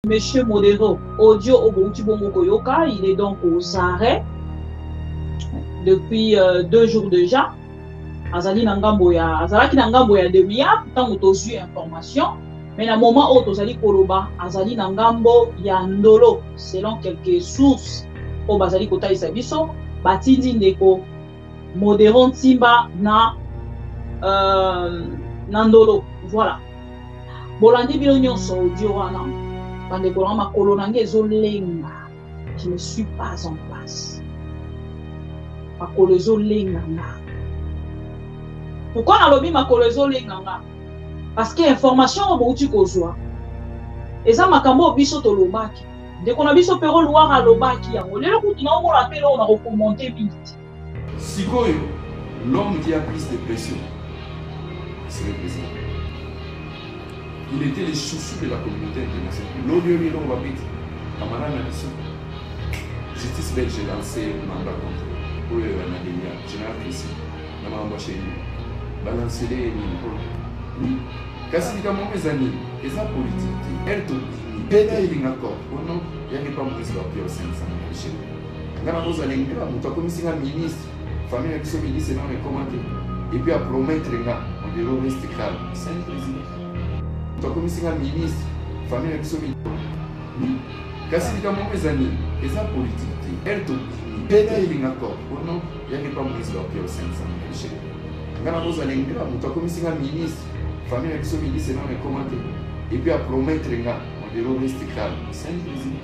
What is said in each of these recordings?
Monsieur Modero, audio Obonti Bongo Yoka, il est donc aux arrêts depuis 2 jours déjà. Azali Nangamboya, Azalaki Nangamboya de Mia, tant que tu as information. Mais dans le moment où tu as Koloba, Azali Nangambo Yandolo, selon quelques sources, au Bazali Kota Isabiso, Batindi Ndeko, Modero Timba na Nandolo. Voilà. Bolandi Bilonyon so audio wana. Je ne suis pas en place. Pourquoi on a lobby ma parce que l'information est bonne. Et ça m'a cambo biso to lobaki. Dès qu'on a biso pero loire à lobaki yango. Le coup na on rappelle on a recommenté vite. Sikoyo, l'homme qui a plus de pression, c'est le président. Il était le chouchou de la communauté internationale. L'audio Milon Wabit, Kamala Nadiso. Justice belge, j'ai lancé un mandat contre pour Nademia, Général Christi, Namamba Chéni, balancer les lignes. Kasi kama mes amis, et ça politique, elle te dit, elle est en accord. Oh non, il n'y a pas de prise de papier au 500 chez nous. Quand on a les gars, on a comme si un ministre, famille avec son ministre, c'est non recommandé. Et puis à promettre les gars, on dit reste calme. C'est un président. Comme si un ministre, famille avec son ministre. Kasi kama mes amis, et ça politique, elle te dit, elle est en accord. Oh non, il n'y a pas de prise de papier au 500 chez nous. Quand on a les gars, on a comme si un ministre, famille avec son ministre, c'est non recommandé. Et puis à promettre les gars, on dit reste calme. C'est un président.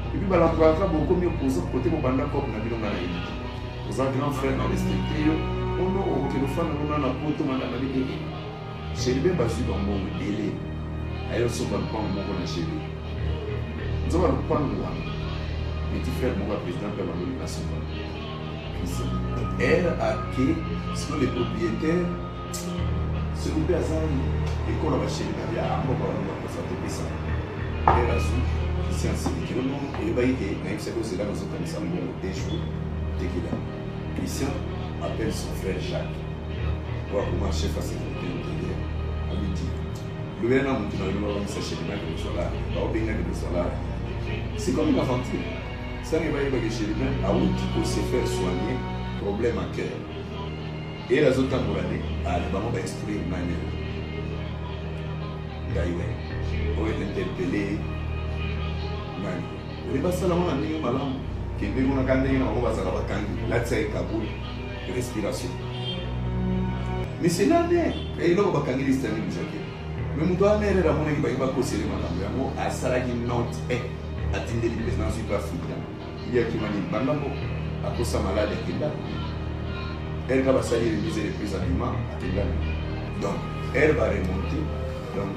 Et puis bah l'emploi beaucoup mieux posé côté mon banda comme na bilonga na élite. Aux grands frères na respecté yo, on a au téléphone on a na poto manda na biki. Chez lui basu dans mon délai. Ayo so ba pas mon na chez lui. Nous avons le plan moi. Petit frère mon président de la nation. Elle a que sur les propriétaires ce groupe azali et qu'on va chez lui na on va ça te ça. Elle a su Christian appelle son frère Jacques pour comment chef à sécurité intérieure. On lui dit le gouvernement c'est comme une aventure. Ça ne va pas chez lui à où il faut se faire soigner problème à cœur. Et les autres pour aller à l'événement d'extruire une manière. D'ailleurs, on est interpellé. Les personnes ont un malin qui est venu à Kandé, on va s'arrêter à Kandé, là c'est Kaboul, respiration. Mais c'est l'année, et il n'y a pas de liste à l'île. Mais nous devons aller à mon équipe, il va poser les madame, à Saragi Nantes, et à Tindé, le président sud-africain. Il y a qui m'a dit, Bandamo, à cause de sa malade, et qu'il a. Elle va salir les mises et les prises aliments, à Tindé. Donc, elle va remonter. Donc,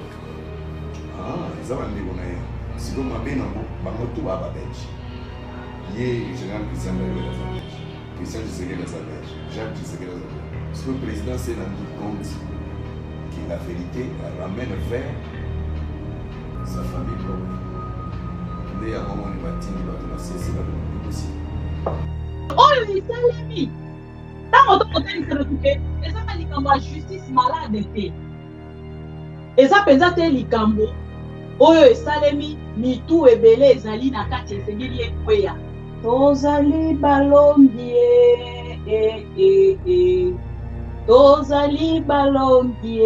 ils ont un niveau. Si vous m'avez dit, tout va belge. Il y a général Christian de la belge. Christian de Ségué de la belge. Jacques de Ségué de la belge. Parce que le président s'est rendu compte que la vérité ramène vers sa famille propre. Il y a un moment où il va tenir la cesse de la aussi. Oh, il s'est mis. Tant que tu as dit que ça m'a dit que la justice malade était. Et ça peut-être likambo. Oyo esalemi mitu ebele ezali na kati esengeli ekweya tozali balongi tozali balongi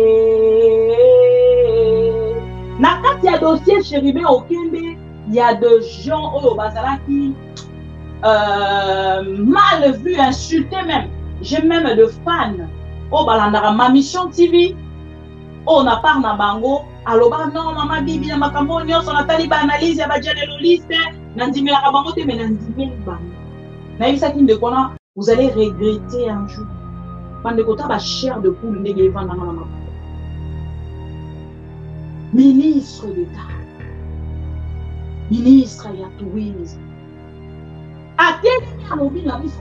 na kati ya dossier Chérubin Okende il y a de gens oyo bazalaki mal vu, insultés même. J'ai même de fans oyo balandaka ma mission TV oyo na part na bango aloba non mama bibi na makambo nyonso natali ba analyse ya ba journaliste nandimelaka bango te mais nandimeli bango nayebisaki ndeko na vous allez regretter un jour bandeko ta ba chair de poule ndenge evandanga na maboko ministre d'État ministre ya tourisme atelemi alobi na biso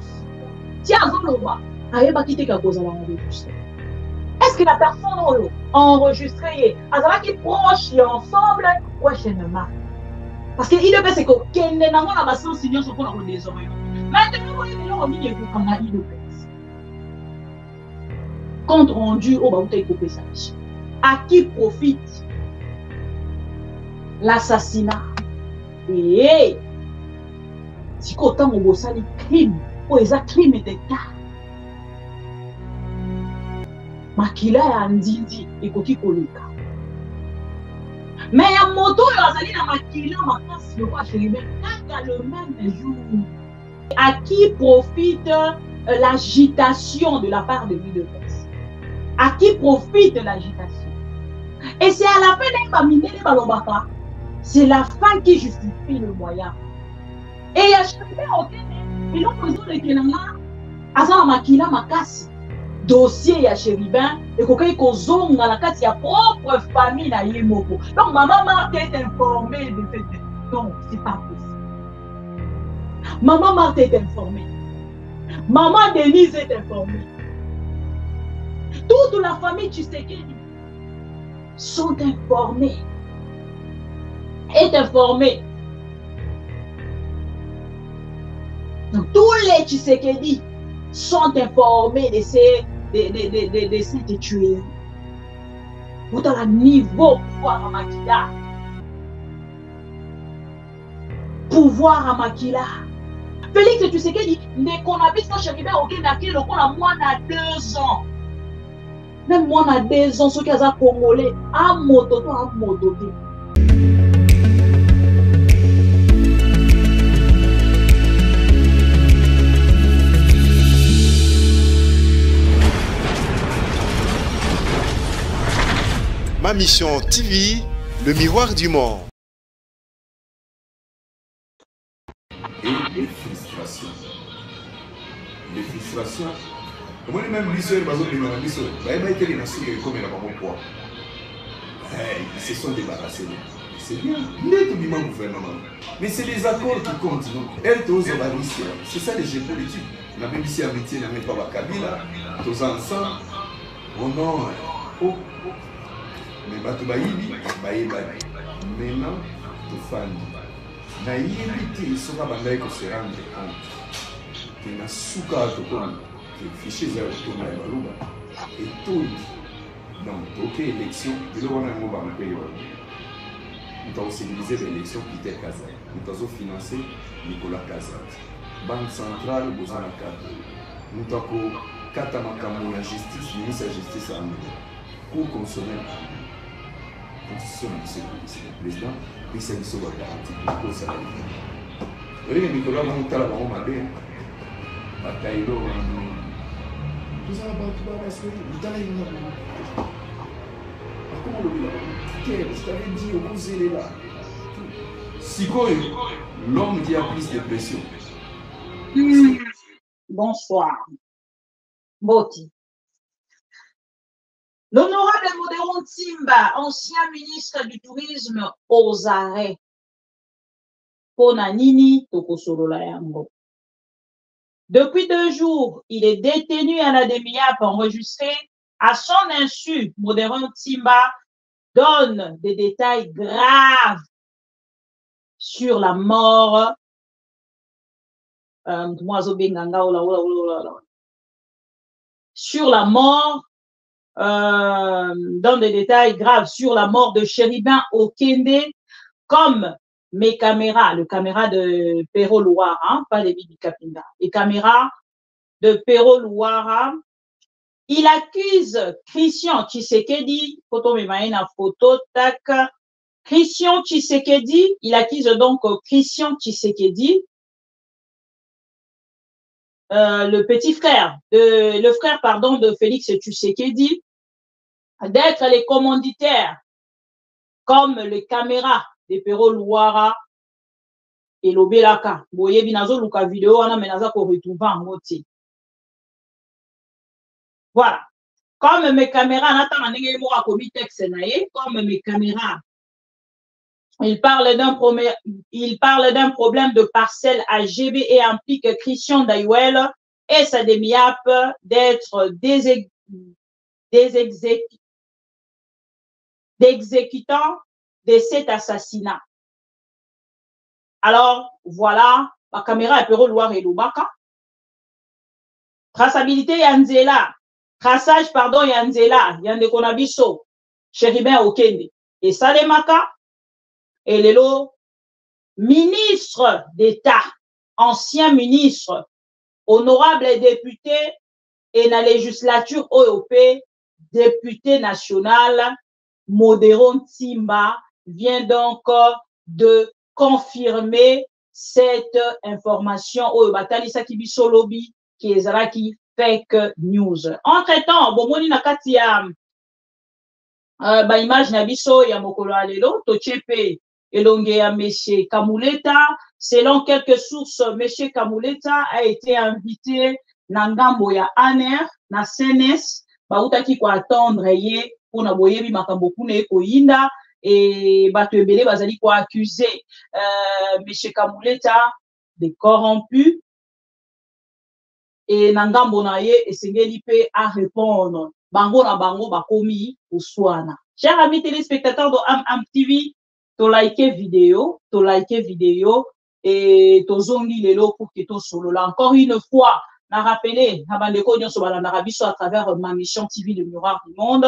ti azoloba ayebaki te kakozala na biso. Est-ce que la personne enregistrée, qui proche et ensemble, prochainement? Parce qu'il est c'est que quelqu'un n'a pas de signal sur le désormais. Maintenant, on dit que vous avez de presse. Compte rendu au bas de ça. À qui profite l'assassinat Et si autant on bosse les crimes, ou les crimes d'État. Makila ya ndindi ekoki koleka. Mais ya moto yo azali na makila makasi le roi Chéribin kaka le même jour. À qui profite l'agitation de la part de lui de Grèce? À qui profite l'agitation? Et c'est à la fin d'un bamindele balobaka. C'est la fin qui justifie le moyen. Et ya Chéribin okene, ils ont besoin de kelanga azala makila makasi. Dossier ya Chéribin et kokai kozonga na kati ya propre famille na yemoko. Donc maman Marthe est informée de cette non, c'est pas possible. Maman Marthe est informée. Maman Denise est informée. Toute la famille Tshisekedi sont informés. Est informée. Donc tous les Tshisekedi sont informés de cette tuerie. Vous avez un niveau pouvoir à Makila. Pouvoir à Makila. Félix Tshisekedi ne connaît pas Chéribin aucun acquis, le qu'on a moins de 2 ans. Même moins de 2 ans, ceux qui ont congolais, à moto, à moto. Ma Mission TV, le miroir du monde. Et les frustrations. Les frustrations. Moi, même l'histoire, ils se sont débarrassés. C'est bien. Mais c'est les accords qui comptent. C'est ça les jeux politiques. On a même ici amitié, on n'a même pas Kabila, tous ensemble. Oh non. Oh. Mais bato bayibi bayebani maintenant tofandi nayebi te soka bandai se rendre compte que na suka tokoni que fichier za otoma ya baluba etondi donc toke élection biloko wana yango bampeyo nous avons civilisé l'élection Peter Kazadi nous avons financé Nicolas Kazadi banque centrale bozana kata nous avons kata makambo ya justice ministre ya justice à cour constitutionnelle constitution du président, puis c'est une garantie pour ça. Vous voyez, Nicolas, on a la maman Mabé, Bataïlo, tout ça, vous avez comment le dit, je t'avais dit, vous allez là. Si l'homme qui a plus de pression. Bonsoir. Boti. L'honorable Modéron Timba, ancien ministre du Tourisme, aux arrêts. Ponanini Tokosolola Yango. Depuis 2 jours, il est détenu à la DEMIAP enregistré. À son insu, Modéron Timba donne des détails graves sur la mort. Sur la mort. Dans des détails graves sur la mort de Chéribin Okende, comme mes caméras, le caméra de Pero Louara, hein, pas les Bibi Kapinga, les caméras de Pero Louara, il accuse Christian Tshisekedi, photo na photo, tac, Christian Tshisekedi, il accuse donc Christian Tshisekedi, le frère pardon de Félix Tshisekedi, d'être les commanditaires comme les caméras de Pero Louara et l'Obelaka. Vous voyez, binazo luka vidéo, on a menaza pour retrouver en moti. Voilà. Comme mes caméras, comme mes caméras, il parle d'un problème de parcelle à GB et implique Christian Dayuel et sa DEMIAP d'être d'exécutants de cet assassinat. Alors, voilà, ma caméra est Pero Louara et Lubaka. Traçabilité Yanzela. Traçage, pardon, Yanzela. Yande Konabiso. Chéribin Okende. Et Salemaka. Et Lelo. ministre d'État, ancien ministre, honorable député et la législature OEP, député national, Modéron Timba, vient donc de confirmer cette information au Batalisa Kibiso Lobby qui est là qui fake news. Entre-temps, bomoni nakati ya ba image na biso ya mokolo alelo tochepe elonge ya monsieur Kamuleta. Selon quelques sources, monsieur Kamuleta a été invité na ngambo ya ANR na CNS bautaki ko attendre ye pona boyebi makambo kuna ekoyinda et bato ebele bazali ko accuser monsieur Kamuleta de corrompu et na ngambo na ye esengeli pe à répondre bango na bango bakomi oswana. Chers amis téléspectateurs de Am TV, to like vidéo et to zongi lelo pour que to solo là encore une fois na rappeler na bandeko nyonso balandaka biso à travers ma mission TV le miroir du monde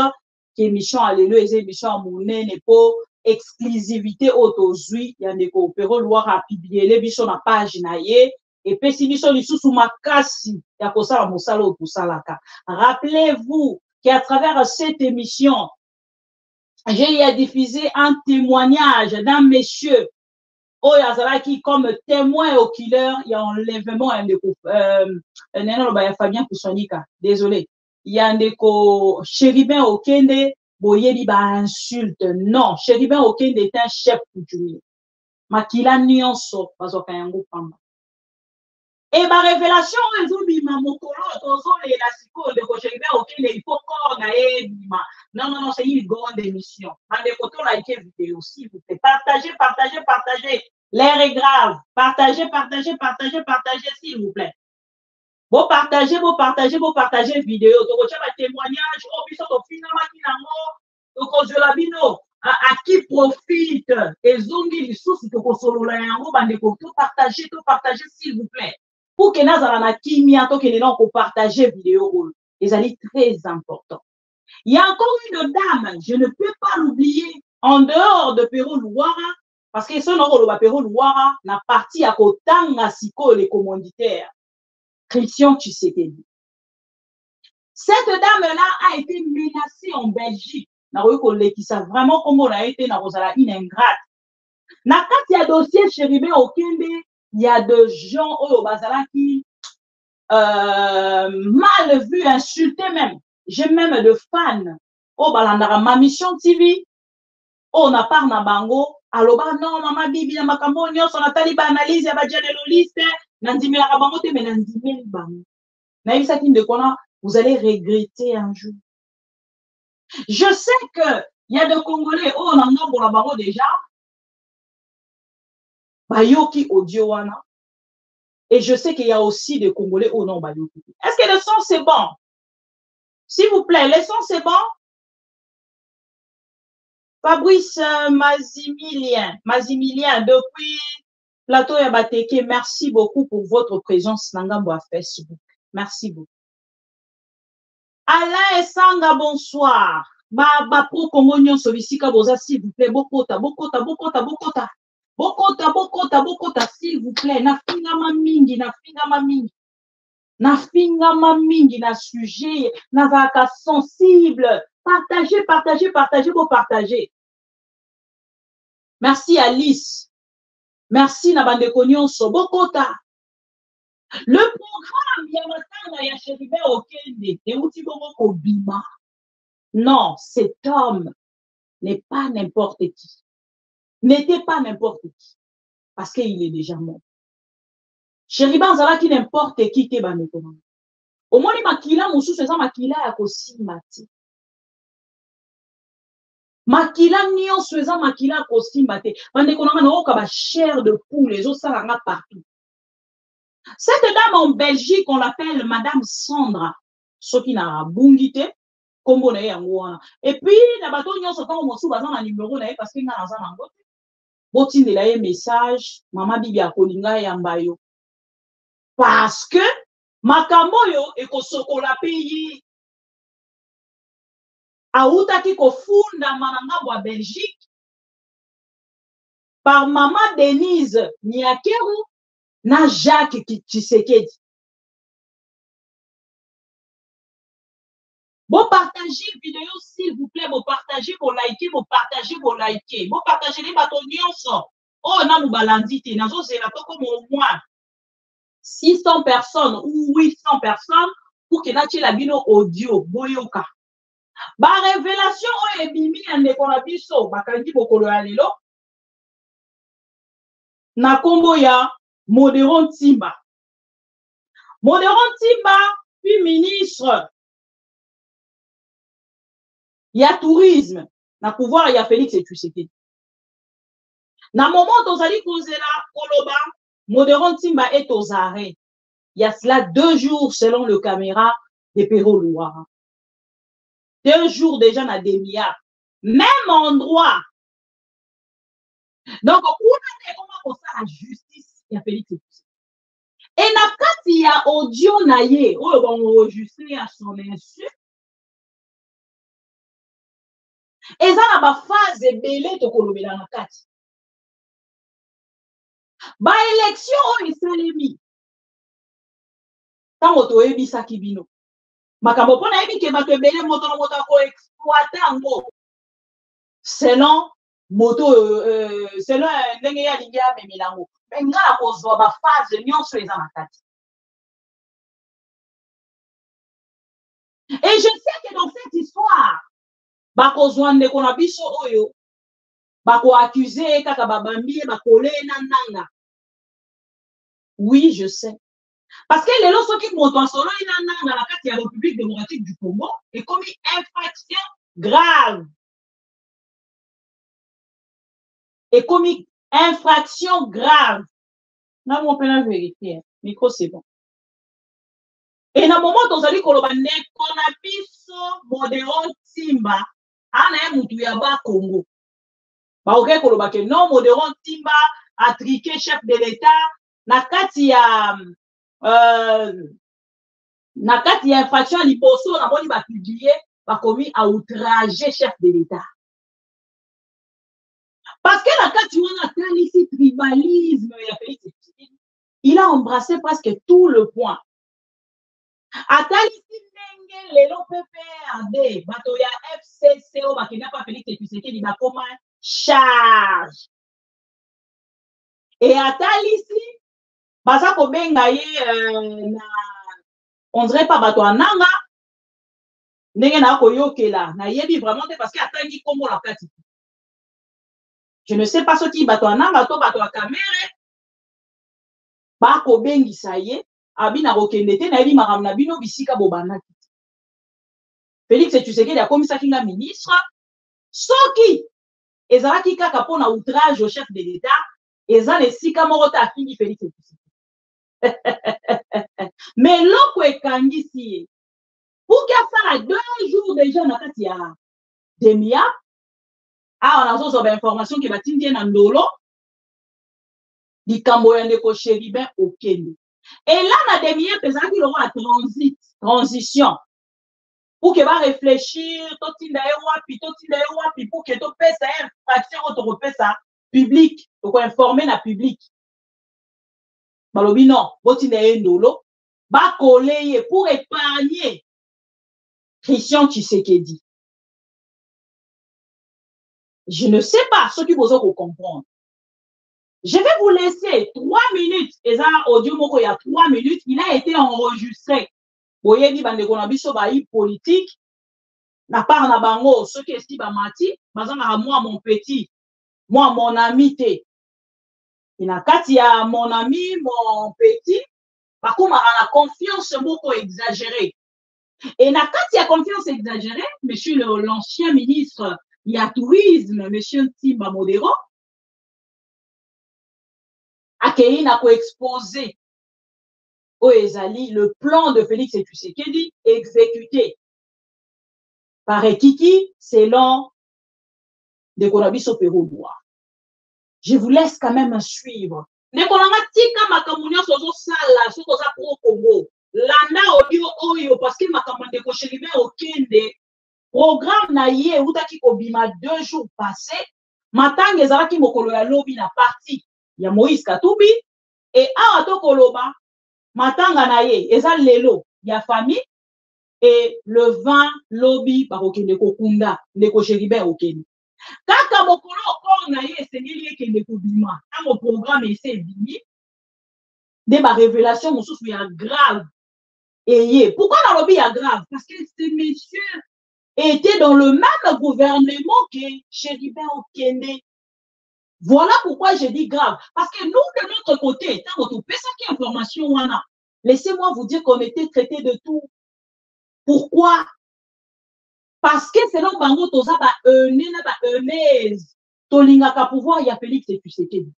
qui émission alelo eza émission monene po exclusivité autozui ya ndeko Pero Loire a publié les biso na page na ye et pesi biso lisusu makasi ya kosala mosala o tosalaka. Rappelez-vous qu'à travers cette émission j'ai diffusé un témoignage d'un monsieur qui comme témoin au killer, il y a enlèvement Fabien Poussonika, désolé. Il y a un déco Chéribin Okende, boyeli ba insulte. Non, Chéribin Okende est un chef coutumier. Makila nyonso bazoka yango pamba. Et ma révélation, ils ont dit, ma mokolo, tozo et la siko, de Chéribin Okende, il faut qu'on aille bima. Non, c'est une grande émission. Mandé koto like vidéo, s'il vous plaît. Partagez. L'air est grave. Partagez, s'il vous plaît. Vous partagez vidéo. Donc, vous avez un témoignage. Oh, puis, au final, à qui profite? Et zongi, les sources, que vous solo la yango, tout partagez, s'il vous plaît. Pour que nous ayons kimia, que les gens pour partager vidéo. Les amis, très important. Il y a encore une dame, je ne peux pas l'oublier, en dehors de Pero Loire, parce que ce nom de Pero Loire n'a parti à Kotanga Siko les commanditaires. Christian Tshisekedi. Cette dame-là a été menacée en Belgique. Qui savent vraiment comment elle a été dans une ingrate. Quand il y a dossier Chéribin Okende, il y a des gens au Bazala qui mal vu, insultés même. J'ai même de fans. Oh, balandara, ma mission TV. Oh, na part na bango. Alors, non, maman bibi, na makambo, nyonso, na tali ba analyse, ya ba dialéloliste, nandimi la bango te, mais nandimi bango. Na yisa ki ndekona, vous allez regretter un jour. Je sais que il y a des Congolais, oh, on en a pour la bango déjà. Bayoki audio wana. Et je sais qu'il y a aussi des Congolais, oh non, bayoki. Est-ce que le son c'est bon? S'il vous plaît, le son c'est bon? Fabrice Mazimilien, depuis Plateau Yabateke, merci beaucoup pour votre présence Nangambo à Facebook. Merci beaucoup. Alain Esanga, bonsoir. Pro Congo Nyonso Bisika Boza, s'il vous plaît, Bokota, s'il vous plaît. Na finga mingi na sujet, na vaka sensible. Partagez, vous partagez. Merci Alice. Merci Nabandeko Nyonso. Bokota. Le programme Yamatanga ya Chéribin Okende, Teuti Bongo Kobima. Non, cet homme n'est pas n'importe qui. N'était pas n'importe qui. Parce qu'il est déjà mort. Chéribin Zala qui n'importe qui te bandeko. Au moins, makila mususu eza makila ya kosimati. Makila nyonso eza makila kosimate. Bandeko nanga na oka ba chair de poule, les autres salanga partout. Cette dame en Belgique, on l'appelle Madame Sandra. Soki na bungite, kombo na yango wana. Et puis, na bato nyonso tango mosu baza na numéro na ye parce que nga naza na ngote. Botindela ye message, mama bibi akolinga yamba yo. Parce que makambo yo ekosokola pays. Autaki kofunda mananga wa Belgique. par maman Denise Niakeru na Jacques Tshisekedi. Bon, partagez vidéo, s'il vous plaît. Bon, partagez, bon, likez, bon, partagez, bon, likez. Bon, partagez les bâtons nyonso. Oh, na nous balandite. Nazo, c'est là, comme au moins 600 personnes ou 800 personnes pour que nachi la bino audio, boyoka. Ba révélation, oh, et bimi, en nekona biso, bakandi bokolo alelo. Na kombo ya Modéron Timba. Modéron Timba, puis ministre. Il y a tourisme, na pouvoir, il y a Félix et Tshisekedi. Na moment où Zali Kozela, Koloba, Modéron Timba est aux arrêts. Il y a cela 2 jours selon le caméra de Perro Louara. 2 jours déjà na Demia. Même endroit. Donc, on a la justice, il y a Félix et Tshisekedi. Et na kati il y a audio naye, où on va enregistrer à son insu. Et ça na ba phase belé to kolobela na kati. Ba élection o esalemi. Tango to ebisa kibino. Makambo pona ebi ke bato ebele moto ko exploiter ango. Selon moto selon ndenge ya lingia memilango. Mais nga ko zo ba phase nyonso eza na kati. Et je sais que dans cette histoire bako zwande kona biso oyo bako accuser kaka babambi bakole na nanga. Oui, je sais. Parce que les lorsqu'ils qui montent en solo dans la carte de la République démocratique du Congo est commis infraction grave. Et commis infraction grave. Là, on peut la vérifier. Micro, c'est bon. Et dans le moment où on a dit qu'on a biso Modéron Timba, on a Moutouya Congo. Bah, ok, qu'on a non, Modéron Timba a triqué chef de l'État. Nakati ya infraction liposo na boni ba publier ba commis à outrager chef de l'État. Parce que nakati on a ici tribalisme il a embrassé presque tout le point. Atali ndenge lelo PPRD bato ya FCC o bakina pa Félix Tshisekedi ba koma charge. Et atali ici baza ko benga ye on dirait pas bato ananga ndenge na ko yokela na yebi vraiment parce que atangi kombo la kati. Je ne sais pas ce qui bato ananga to bato a caméra ba ko bengi sa ye abina kokende te na yebi maram na bino bisika bobana. Félix Tshisekedi a komisa kinga ministre soki ezalaki kaka pona outrage au chef de l'État eza le sika moko ta fini Félix Tshisekedi. Mais loko ekangisi pour qu'il fasse 2 jours déjà na kati ya Demia on a zo information qui va tindie na ndolo likambo ya ndeko Chéribin okende et là na Demia pesaki le roi transition pour que va réfléchir to tinda e wapi pour que to pesa infraction to repesa public pour informer na public. Balobi non, botinda endolo, ba koleye pour épargner Christian Tshisekedi. Je ne sais pas ce que vous avez comprendre. Je vais vous laisser 3 minutes. Et ça, audio moko il y a 3 minutes, il a été enregistré. Boye di bande kona biso ba yi politique na part na bango ce qui est ba mati, bazanga moi mon petit, moi mon ami te. Il a kati ya mon ami, mon petit, par contre, la confiance beaucoup exagérée. Et na kati ya confiance exagérée, monsieur l'ancien ministre, il y a tourisme, monsieur Timba Modéron, a qui n'a pas exposé au Ezali le plan de Félix Tshisekedi exécuté par Ekiki selon de Konabiso Perro Louara. Je vous laisse quand même suivre. Nekolanga tika makamunyo sozo sala sozo za pro Congo. Landa audio oyo parce que makamande ko Chéribin okende programme na ye utaki kobima 2 jours passés matanga ezalaki mokolo ya lobi na parti ya Moïse Katumbi et awa tokoloba matanga na ye eza lelo ya famille et le 20 lobi bakokende kokunda ndeko Chéribert okende kaka mokolo okor na ye esengeli ekende kobima ntango programme ese ebimi nde barévélation mosusu ya grave eye. Pourquoi nalobi ya grave? Parce que ces messieurs étaient dans le même gouvernement que Chéribert okende. Voilà pourquoi je dis grave. Parce que nous, de notre côté, information, laissez-moi vous dire qu'on était traités de tout. Pourquoi? Parce que selon Bango Toza, Tolingaka pouvoir, il y a Félix Tshisekedi.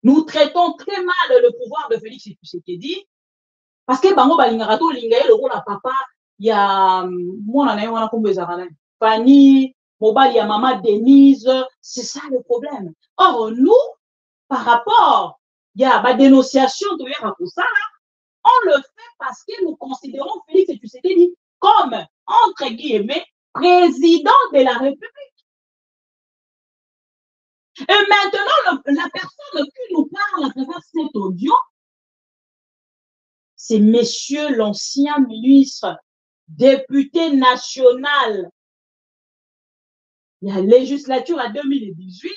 Nous traitons très mal le pouvoir de Félix Tshisekedi. Parce que Bango Balingaka Tolinga, le rôle à papa, il y a Fanny, Mobile, il y a maman Denise, c'est ça le problème. Or, nous, par rapport, il y a ma dénonciation de ça, on le fait parce que nous considérons Félix Tshisekedi comme, entre guillemets, président de la République. Et maintenant, la personne qui nous parle à travers cet audio, c'est monsieur l'ancien ministre, député national. Il y a législature à 2018.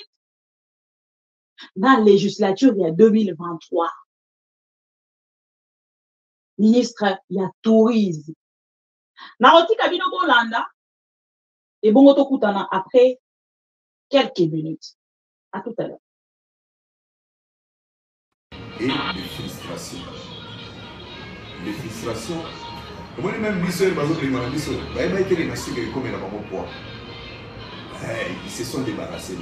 Dans la législature, il y a 2023. Ministre, il y a tourisme. Naroti Kabino Bolanda, et bon, après quelques minutes. À tout à l'heure. Et les frustrations. Les frustrations. Moi, même Bissot, ils se sont débarrassés.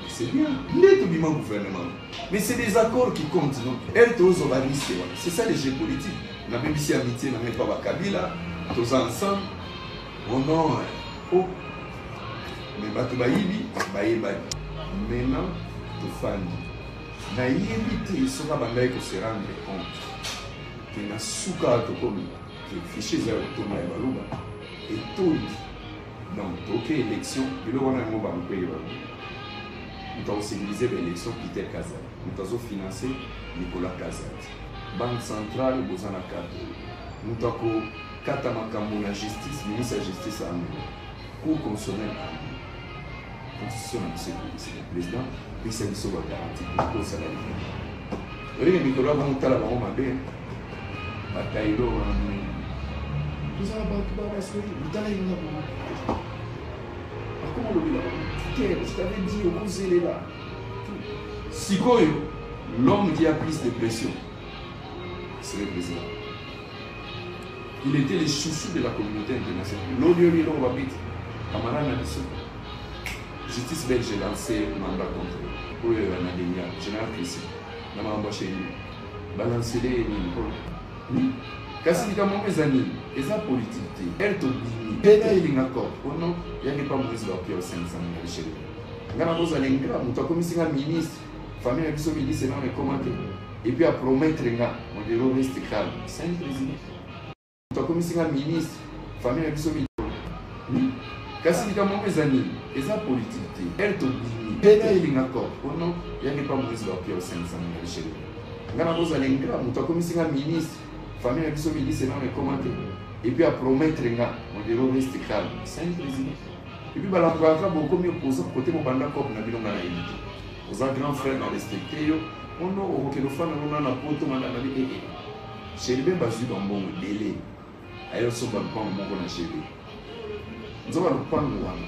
C'est bien. Gouvernement. Mais c'est des accords qui comptent. C'est ça les jeux politiques. On a même ici amitié, on n'a même pas Kabila, tous ensemble. Oh non. Oh. Mais Batoubaïbi, maintenant, tout fan. Naïbité, ils sont abandonnés pour se rendre compte. Que na souka comme que fichier zéro tourne à Balouba et tout. Donc, ok, élection, le on a un mot banquier. Nous avons civilisé l'élection Peter Kazat. Nous avons financé Nicolas Kazat. Banque centrale, Bozana Kato. Nous avons Katamakambo la justice, ministre de la justice à nous. Cour constitutionnelle à nous. Constitution c'est le président, puis c'est une garantie pour le salaire. Vous voyez, Nicolas va monter la banque à bien. Bataillot, vous avez comment je t'avais dit, vous êtes là. Sikoyo, l'homme qui a plus de pression, c'est le président. Il était le chouchou de la communauté internationale. L'audio Milo Wabit, camarade Nadiso. Justice belge a lancé un mandat contre eux. Pour Nadenia, général Christian. N'a pas embauché lui. Balancer les lignes. Kasi kama mezani eza politique elle to bini pena ilinga ko ono yangi pa mwezi wa pio 500 na shiri ngana boza lengra mutakomisinga ministre famille biso ministre na recommandé et puis à promettre nga on diro reste calme c'est président mutakomisinga ministre famille biso kasi kama mezani eza politique elle to bini pena ilinga ko ono yangi pa mwezi wa pio 500 na shiri ngana boza lengra mutakomisinga ministre famille biso ministre na recommandé et puis à promettre nga on diro reste calme c'est président et puis balangaka beaucoup mieux poser côté mon banda comme na bilonga na yindi aux grand frère na respecter yo ono okelo fana nona na poto manda na bi Chéribe bazu dans bon délai ayo so ba bon mon na Chéribe nzoba no pango wana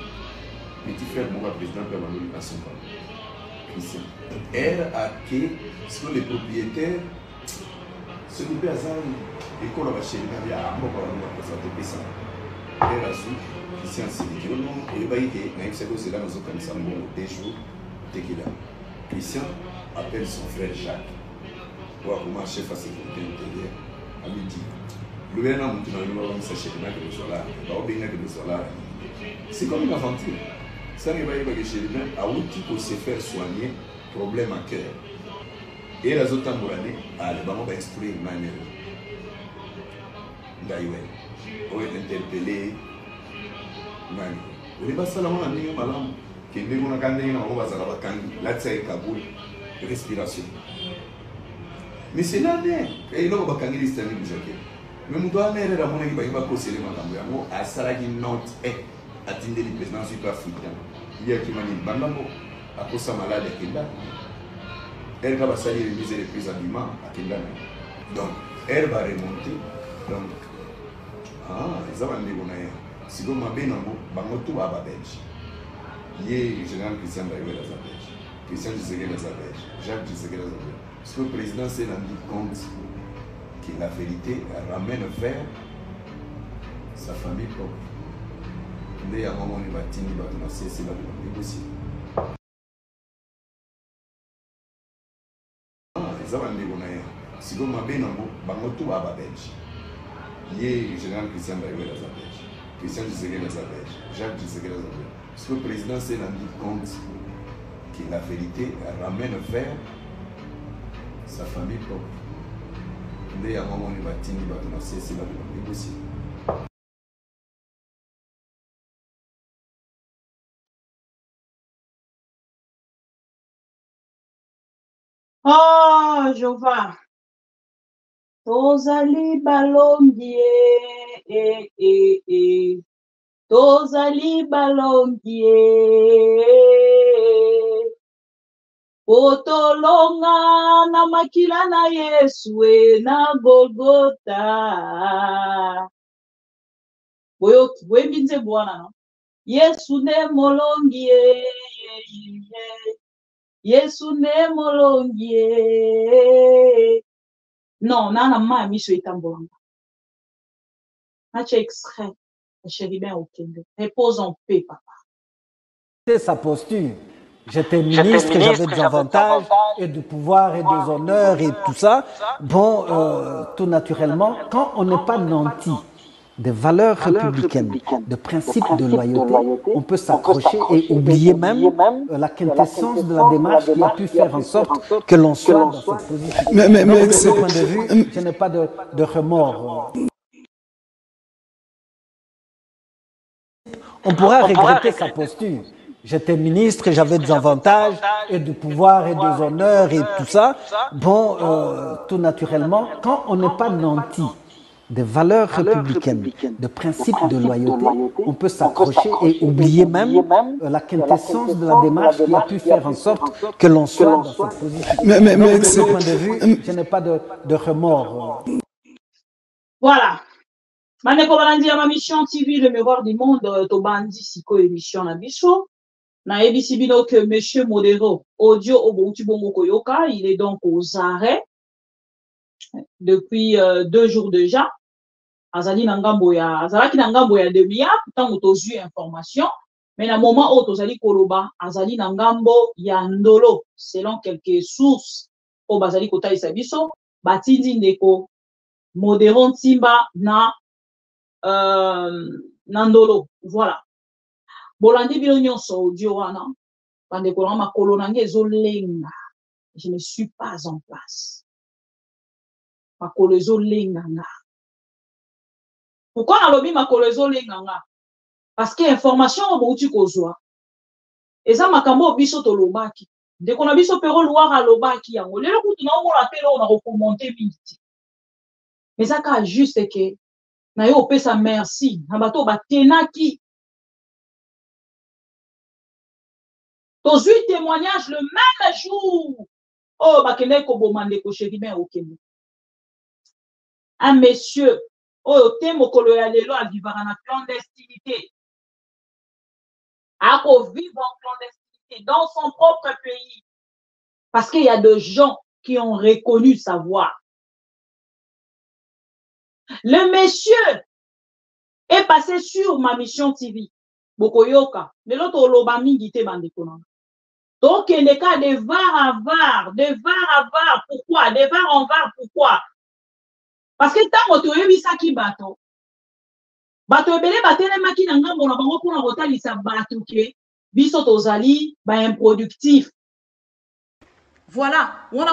petit frère mon président de la nomination Christian elle a que sur les propriétaires ce qui peut avoir l'école va chez lui à un moment où on va présenter ça et la suite Christian Sidi et le bail qui n'a c'est là nous sommes ça des jours dès qu'il a Christian appelle son frère Jacques pour comment chef à sécurité intérieure à midi le gars n'a monté dans le numéro de sa chef là que nous sommes là bah bien que nous sommes là c'est comme une aventure ça ne va pas que chez lui à outil pour se faire soigner problème à cœur. Et les autres Tambourane, le ballon va instruire une manière. D'ailleurs, on est interpellé. On n'est pas seulement un niveau malin. que nous avons gagné la Kaboul, respiration. Mais c'est l'année. Et là, on va gagner les systèmes de Jacques. Mais nous devons aller à mon équipe, il va procéder à Saragi Nantes et à Tindé, le président sud-africain. Il y a qui m'a dit Bangambo, à cause de sa malade à Kenda. Elle va salir les mises les prises habillement à Kenda. Donc, elle va remonter. Donc, ils ont dit si vous m'avez dit que vous avez Belge. Il y a le général Christian Daïwe dans la Belge. Christian Tshisekedi dans la Belge. Jacques Tshisekedi dans la Belge. Parce que le président s'est rendu compte que la vérité ramène vers sa famille propre. Il y a un moment où il va tenir, il va cesser la négocier. Ils ont dit que si vous m'avez dit que vous avez Belge. Il y a le général Christian Daïwe dans la Belge. Christian Tshisekedi dans la Belge. Jacques Tshisekedi dans la Belge. Parce que le président s'est rendu compte que la vérité ramène vers sa famille propre. Il y a un moment où il va tenir, il va cesser la négocier. Oh, Jova. Tozali balongie, Tozali balongie. Otolonga na makila na Yesu na Golgotha. Boyoki, wembinze bwana no. Yesu ne molongie. Yesu ne molongie. Non, nana ma miso etambolanga. Nache extrait. Chérie bien au Kende. Repose en paix, papa. C'est sa posture. J'étais ministre, j'avais des avantages et du pouvoir et des honneurs et tout ça. Bon, tout naturellement, quand on n'est pas nanti des valeurs républicaines, de principes de loyauté, on peut s'accrocher et oublier même la quintessence de la démarche qui a pu faire en sorte que l'on soit dans cette position. Mais de ce point de vue, je n'ai pas de remords. On pourra regretter sa posture. J'étais ministre, j'avais des avantages et du pouvoir et des honneurs et tout ça. Bon, tout naturellement, quand on n'est pas nanti des valeurs républicaines, de principes de loyauté, on peut s'accrocher et oublier même la quintessence de la démarche qui a pu faire en sorte que l'on soit dans cette position. Mais de ce point de vue, je n'ai pas de remords. Voilà. Maneko balandi ya ma mission TV, le miroir du monde, tobandi siko émission na biso. Na ebisi bino que Monsieur Modero, audio Obouti Bongo Koyoka, il est donc aux arrêts depuis 2 jours déjà. Azali Nangambo ya, Azalaki Nangambo ya demi-a, pourtant on a eu information. Mais na moment où tozali koloba, Azali Nangambo ya ndolo, selon quelques sources, au Bazali Kota Isabiso, Batindi Ndeko, Modero Ntimba na Nandolo, voilà. Bolandi bino nyonso audio wana bande kolanga makolo nange ezolenga, je ne suis pas en place. Makolo ezolenga nga. Pourquoi nalobi makolo ezolenga nga? Parce que information obouti kozwa eza makambo biso tolobaki ndeko na biso pero Loire alobaki yango lelo kutu na omona pelo na rekomonter mingi. Mais aka juste que na yo opesa merci na bato batenaki. Tozui témoignage le même jour. Oh, bakene ko bomande ko chéri ben okende. Un monsieur, oh, te mokolo ya lelo a vivre en clandestinité. A ko vivre en clandestinité dans son propre pays. Parce qu'il y a des gens qui ont reconnu sa voix. Le monsieur est passé sur ma mission TV. Bokoyoka. Mais l'autre oloba mingi te bande konanga. Donc, il y a des cas de var à var, de var à var, pourquoi? De var en var, pourquoi? Parce que tant que tu as vu ça qui bateau, bateau ebele batele maki na ngambo na bango pour kotalisa bateau ke biso tozali ba improductif. Voilà, on a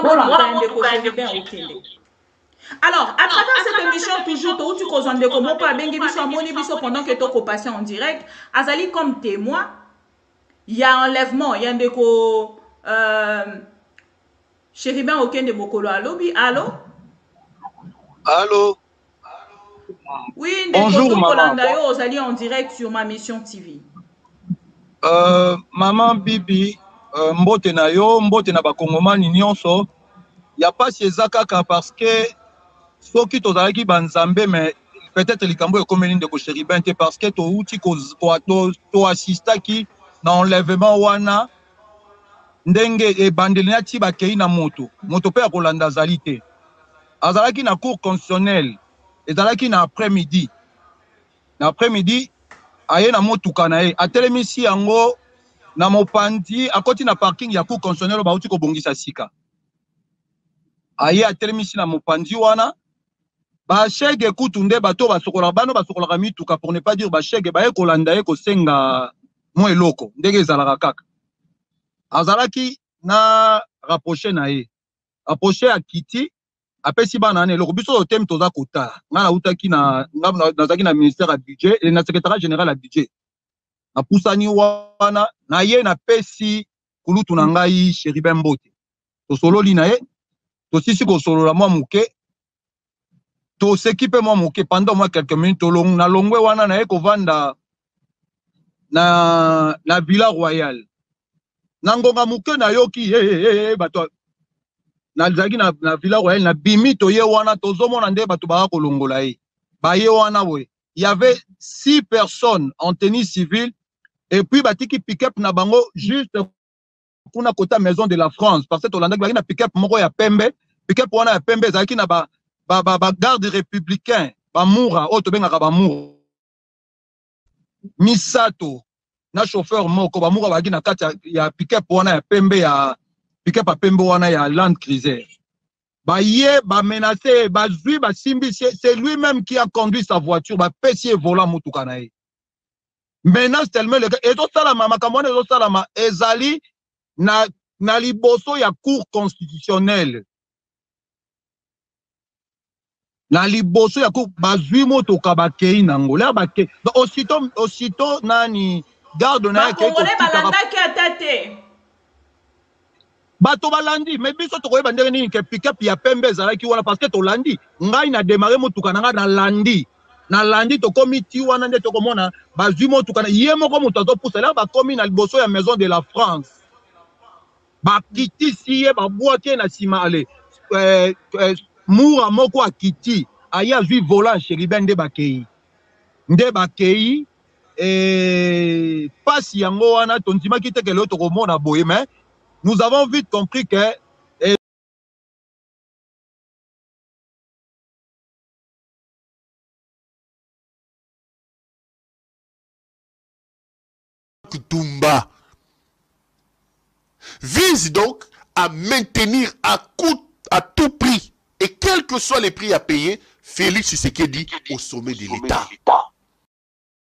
alors, à travers cette émission, toujours, tu causes de comment pas bien biso amoni biso pendant que tu es passé en direct, Azali comme témoin. il y a enlèvement, il y a un déco Chéribin aucun de Mokolo. Allô, allô? Allô? Oui, bonjour maman. Vous allez en direct sur ma mission TV. Maman Bibi, mbote na yo, mbote na bakongomani nyonso. Ya pas ezakaka parce que soki tozalaki banzambe mais peut-être likambo ekomeli ndeko Chéribin te parce que touti to assistaki na enlèvement wana ndenge ebandeli na ti bakei na moto pe akolanda azali te azalaki na cour constitutionnelle ezalaki na après-midi aye na motuka na ye atelemisi yango na mopandi akoti na parking ya cour constitutionnelle bauti kobongisa sika aye atelemisi na mopandi wana bashege kutu nde bato basokola bano basokolaka mituka pour ne pas dire bashege baye kolanda ye kosenga mo eloko ndenge ezalaka kaka azalaki na rapproché na ye rapproché ya kiti apesi bana na eloko biso teme toza kotala nga nautaki nazalaki na ministère ya budget et na secrétariat général ya budget napusani wana na ye napesi kulutu na ngai Chéribin Mbote tosololi na ye tosisi kosolola mwa moke toseki mpe mwa moke pendant mwa quelques minutes na longwe wana na ye kovanda na Villa Royale na ngonga moke na yoki bato nazalaki na Villa Royale na bimi toye wana tozomona nde bato baka kolongola ye baye wana boye il y avait 6 personnes en tenue civile et puis batiki pick-up na bango juste kuna kota maison de la France parce que tolandaki baki na pick-up moko ya pembe pick-up wana ya pembe ezalaki na ba garde républicain bamura oyo tobengaka bamura misato na chauffeur moko bamura baki na kati ya pick-up wana ya pembe ya pick-up ya pembe wana ya Land Cruiser baye bamenace bazwi basimbi c'est lui-même qui a conduit sa voiture bapesi volant motuka na ye menace tellement le ezosalama makambo wana ezosalama ezali na liboso ya cour constitutionnelle na liboso ya cour bazwi motoka bakei nango la bakei aussitôt nani garde na yake bato balandi mais biso tokoyeba ndenge nini ke pick-up ya pembe ezalaki wana parce que tolandi ngai na démarrer motuka na ngai na landi tokomi ti wana nde tokomona bazwi motuka na ye moko moto azopusa la bakomi na liboso ya maison de la France bakitisi ye babwaki ye na nsima ale mura moko akiti aye azwi volant Chéribin nde bakei pasi yango wana tondimaki te kelo tokomona boye mais nous avons vite compris que Kutumba vise donc à maintenir à tout prix et quels que soient les prix à payer Félix Tshisekedi au sommet de l'État.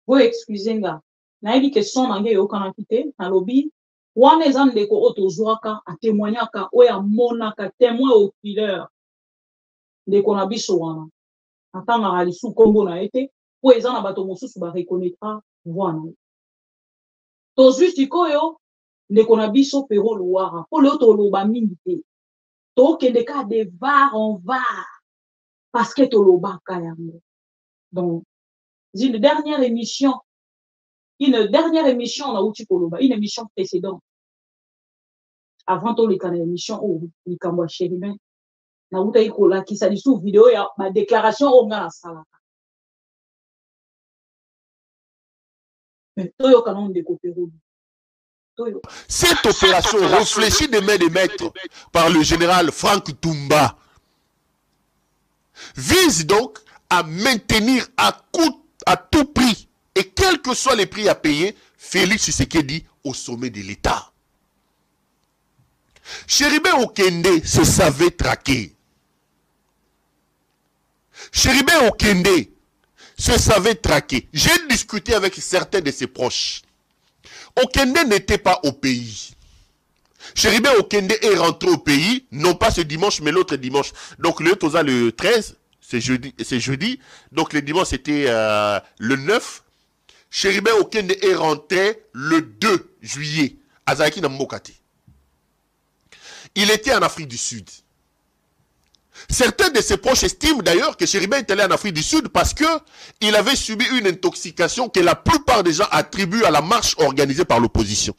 Vous excusez-moi. Naïbi que son nange yo kana kite na lobby wana eza ndeko otozwaka atémoignaka oya monaka témoin oculaire ndeko na biso wana atanga lisu kombo na ete po eza na bato mosusu ba reconnaîtra wana tozwi sikoyo ndeko na biso pero loara po leo toloba mingi te tokende ka de var en var parce que tolobaka yango donc une dernière émission on a outi koloba une émission précédente avant to lekana émission o likambo Chéribin na uta ikola kisa lisu vidéo ya ma déclaration o ngana salaka mais toyo kanon de kopero. Cette opération réfléchie de main de maître par le général Franck Toumba vise donc à maintenir à tout prix et quels que soient les prix à payer Félix Tshisekedi au sommet de l'État. Chéribin Okende se savait traquer. Chéribin Okende se savait traquer. J'ai discuté avec certains de ses proches. Okende n'était pas au pays. Chéribin Okende est rentré au pays, non pas ce dimanche, mais l'autre dimanche. Donc le 13, c'est jeudi. Donc le dimanche, c'était le 9. Chéribin Okende est rentré le 2 juillet à Zaki Nambokate. Il était en Afrique du Sud. Certains de ses proches estiment d'ailleurs que Chéribin est allé en Afrique du Sud parce qu'il avait subi une intoxication que la plupart des gens attribuent à la marche organisée par l'opposition.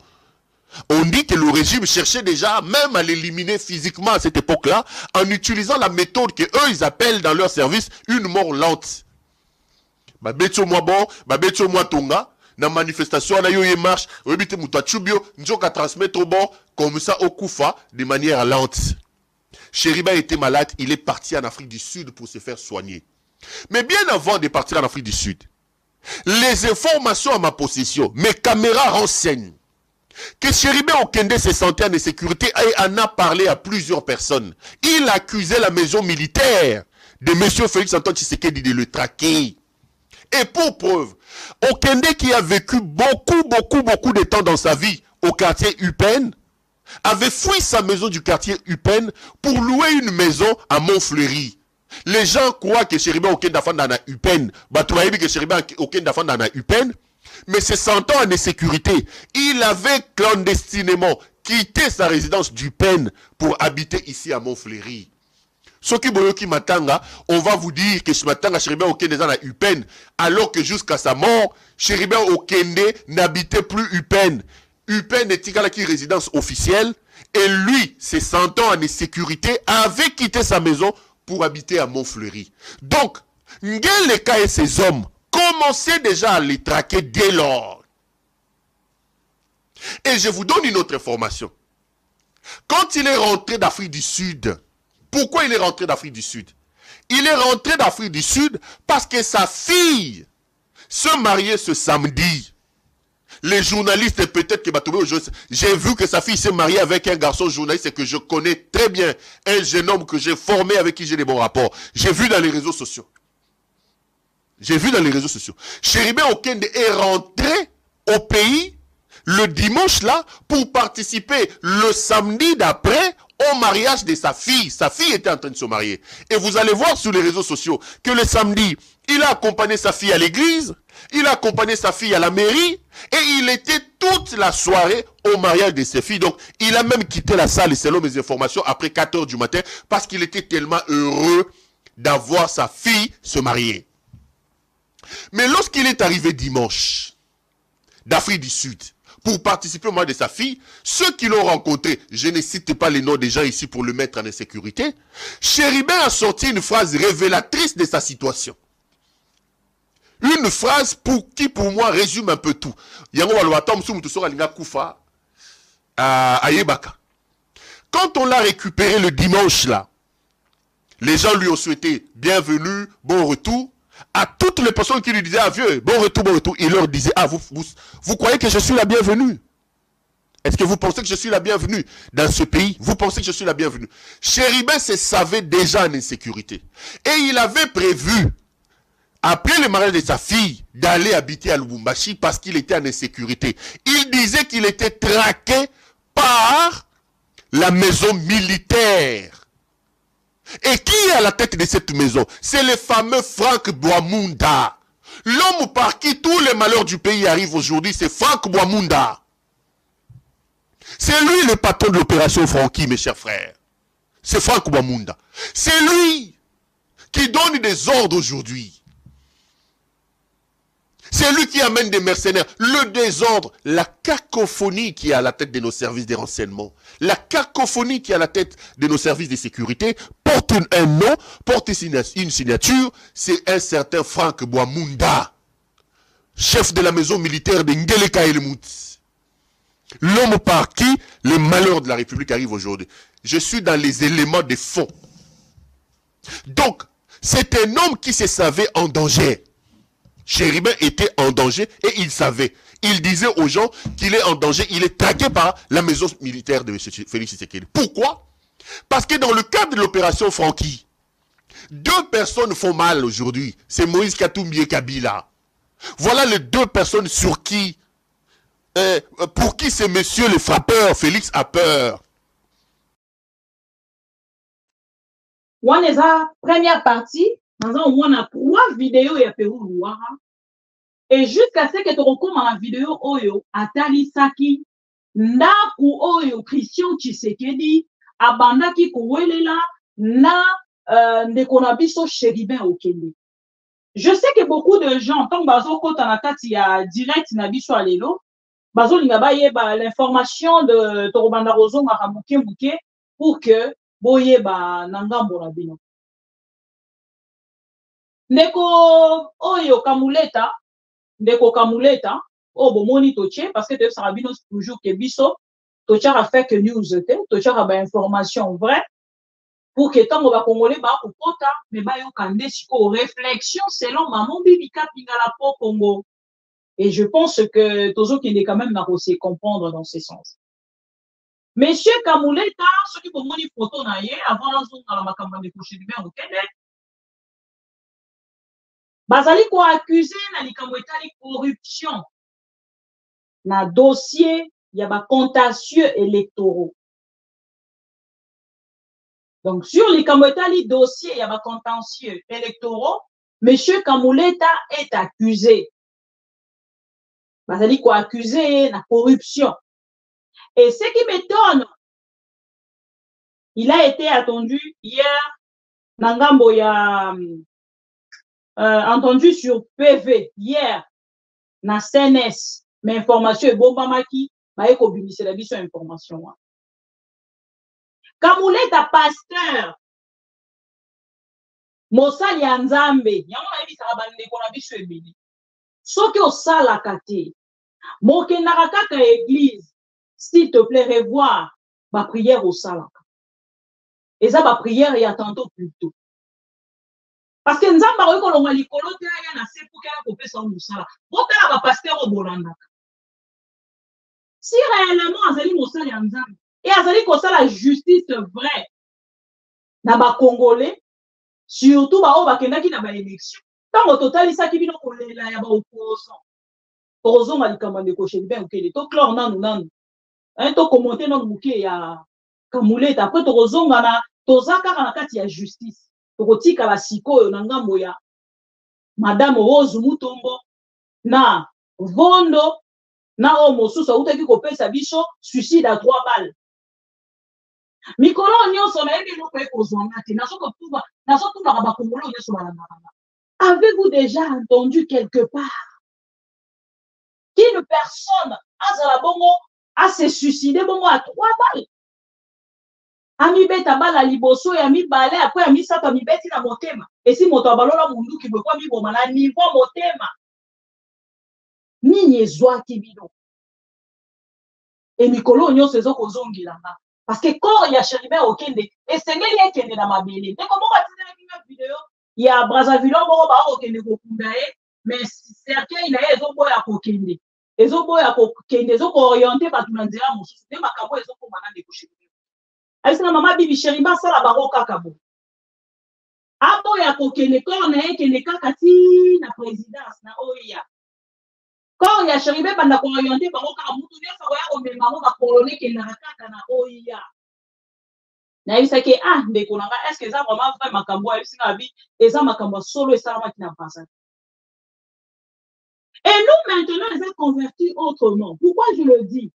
On dit que le régime cherchait déjà même à l'éliminer physiquement à cette époque-là en utilisant la méthode que eux ils appellent dans leur service une mort lente. Babetcho moi bon, babetcho moi tonga, na manifestation na yo ye marche, webite mutachubio, njoka transmettre bon comme ça au Koufa de manière lente. Chéribin était malade, il est parti en Afrique du Sud pour se faire soigner. Mais bien avant de partir en Afrique du Sud, les informations à ma possession, mes caméras renseignent que Chéribin Okende se sentait en insécurité et en a parlé à plusieurs personnes. Il accusait la maison militaire de M. Félix Antoine Tshisekedi de le traquer. Et pour preuve, Okende qui a vécu beaucoup de temps dans sa vie au quartier Upen, avait fui sa maison du quartier Upen pour louer une maison à Montfleury. Les gens croient que Chéribin Okende a fait dans Upen, que Chéribin Okende a fait dans Upen, mais se sentant en insécurité, il avait clandestinement quitté sa résidence d'Upen pour habiter ici à Montfleury. Ce qui boyoki matanga, on va vous dire que matanga Chéribin Okende dans la Upen, alors que jusqu'à sa mort, Chéribin Okende n'habitait plus Upen. Upen était la résidence officielle et lui, se sentant en insécurité, avait quitté sa maison pour habiter à Montfleury. Donc, Ngeleka et ses hommes commençaient déjà à les traquer dès lors. Et je vous donne une autre information. Quand il est rentré d'Afrique du Sud, pourquoi il est rentré d'Afrique du Sud? Il est rentré d'Afrique du Sud parce que sa fille se mariait ce samedi. Les journalistes, peut-être que j'ai vu que sa fille s'est mariée avec un garçon journaliste que je connais très bien, un jeune homme que j'ai formé, avec qui j'ai des bons rapports. J'ai vu dans les réseaux sociaux. Chéribin Okende est rentré au pays le dimanche là pour participer le samedi d'après au mariage de sa fille. Sa fille était en train de se marier. Et vous allez voir sur les réseaux sociaux que le samedi, il a accompagné sa fille à l'église, il a accompagné sa fille à la mairie, et il était toute la soirée au mariage de ses filles. Donc, il a même quitté la salle, selon mes informations, après 4 h du matin, parce qu'il était tellement heureux d'avoir sa fille se marier. Mais lorsqu'il est arrivé dimanche, d'Afrique du Sud, pour participer au mariage de sa fille, ceux qui l'ont rencontré, je ne cite pas les noms des gens ici pour le mettre en insécurité, Chéribin a sorti une phrase révélatrice de sa situation. Une phrase qui, pour moi, résume un peu tout. Quand on l'a récupéré le dimanche, là, les gens lui ont souhaité bienvenue, bon retour. À toutes les personnes qui lui disaient ah vieux, bon retour, il leur disait ah vous croyez que je suis la bienvenue? Est-ce que vous pensez que je suis la bienvenue dans ce pays? Vous pensez que je suis la bienvenue? Chéribin se savait déjà en insécurité. Et il avait prévu, après le mariage de sa fille, d'aller habiter à Lubumbashi parce qu'il était en insécurité. Il disait qu'il était traqué par la maison militaire. Et qui est à la tête de cette maison? C'est le fameux Franck Bouamunda. L'homme par qui tous les malheurs du pays arrivent aujourd'hui, c'est Franck Bouamunda. C'est lui le patron de l'opération Francky, mes chers frères. C'est Franck Bouamunda. C'est lui qui donne des ordres aujourd'hui. C'est lui qui amène des mercenaires. Le désordre, la cacophonie qui est à la tête de nos services de renseignement, la cacophonie qui est à la tête de nos services de sécurité, porte un nom, porte une signature, c'est un certain Franck Bouamunda, chef de la maison militaire de Ngeleka Elmout. L'homme par qui le malheur de la République arrive aujourd'hui. Je suis dans les éléments de fond. Donc, c'est un homme qui se savait en danger. Chéribin était en danger et il savait. Il disait aux gens qu'il est en danger, il est traqué par la maison militaire de M. Félix Tshisekedi. Pourquoi? Parce que dans le cadre de l'opération Francky, 2 personnes font mal aujourd'hui. C'est Moïse Katumbi et Kabila. Voilà les 2 personnes sur qui, pour qui ce monsieur le frappeur, Félix, a peur. Waneza, première partie, dans un moment, on a 3 vidéos et Pérou. Et jusqu'à ce que tu recommandes la vidéo Oyo, Atali Saki, Ndaku Oyo, Christian Tshisekedi, Abandaki Kouelela, na Ndekonabiso Chéribin Okende. Je sais que beaucoup de gens, tant bazo kota na kati ya direct na biso alelo, bazo linga ba l'information de Torobanda Rozo Maramuke Muke pour que boye ba nangambo na bino. Ndeko Oyo Kamuleta, Ndeko Kamuleta, oh bomoni toche, parce que te sarabino toujours que biso, toche a fait que news te, toche a ba information vraie, pour que tant va congolais ba kokota, mais ba yo kande siko réflexion selon maman bibika pingala po Congo. Et je pense que tozo qui est quand même na se comprendre dans ce sens. Monsieur Kamuleta, ce qui bomoni photo na ye, avant la zone dans la makamba de coucher du bien au Québec, bazali ko accusé na likambo etali corruption na dossier ya ba contentieux électoraux. Donc sur likambo etali dossier ya ba contentieux électoraux, monsieur Kamuleta est accusé. Bazali ko accusé na corruption. Et ce qui m'étonne, il a été attendu hier na ngambo ya entendu sur PV hier na CNS, mais information est bon maki ba eko binisa la biso information. Kamuleta pasteur mosali ya Nzambe yango na yebisa ba ndeko na biso ebele. Soki osala kate mokendaka kaka église, s'il te plaît revoir ba prière au salaka. Et ça ba prière ya tantôt plus tôt. Parce que Nzambe a rekolonga likolo te ya na se pour kala kopesa musala. Botala ba pasteur obolandaka. Si réellement azali mosali ya Nzambe et azali kosala justice vraie na ba Congolais, surtout ba o bakendaki na ba élection. Tango totalisaki bino kolela ya ba opposant. Ozonga likambo ndeko Chéribin Okende. To clair nanu. To commenter no muke ya Kamuleta. Après to ozonga na tozaka na kati ya justice. Tokotika la sikoyo na ngambo ya Madame Rose Mutombo na Vondo na o mosusu utaki kopesa biso suicide à 3 balles. Mikolo nyonso na yebi loko ekozwanga te naso tuna ba Congolais nyonso balangaka. Avez-vous déjà entendu quelque part qu'une personne azala bongo a se suicider bongo à 3 balles? Ami beta bala liboso ya mibale après ami sato ami beti na motema. Et si moto abalola munduki bwe kwa miboma na niveau motema. Nini ezwaki bino? Et mikolo nyonso ezokozongilanga. Parce que corps ya Chéribin Okende esengeli ekende na mabele. Ndeko moko atinela kinga video ya Brazzaville moko ba okende kokunda ye, mais cercueil na ye ezoboya kokende. Ezoboya kokende ezoko-orienter batu na nzela mosusu. Nde makambo ezokoma na ndeko Chéribin. Aisina mama bibi Chéribin sala baro kaka bo. Aboya kokende corps na ye kende kaka ti na présidence na oya. Corps ya Chéribin banda ko-orienter baro kaka mutu nyonso oya komema mo ba colonel kende kaka na oya. Na yebisa ke ndeko nanga est-ce que ça vraiment vrai makambo ya yebisa bi eza makambo solo esalamaki na passage. Et nous maintenant les a convertis autrement. Pourquoi je le dis?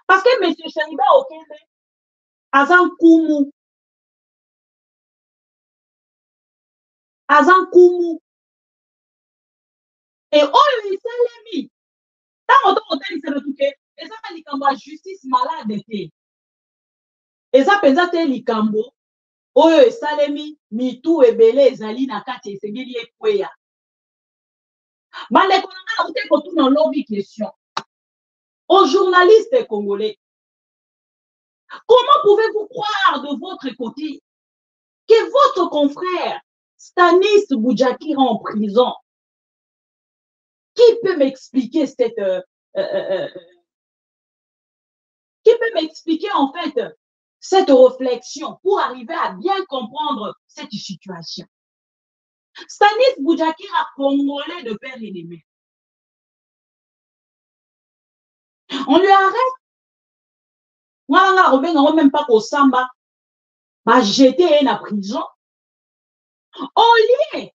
Parce que monsieur Chéribin Okende azan kumu et oyo esalemi tango tokotalisa na tuke eza likambo ya justice malade te. Eza penza te likambo oyo esalemi mitu ebele ezali na kati esengeli ekweya. Bandeko na nga ute kotuna lobi question aux journalistes congolais. Comment pouvez-vous croire de votre côté que votre confrère Stanis Boudjakira en prison? Qui peut m'expliquer cette qui peut m'expliquer en fait cette réflexion pour arriver à bien comprendre cette situation? Stanis Boudjakira, congolais de père et de mère. On lui arrête. On ne même pas qu'au Samba, m'a jeté en prison. Au lieu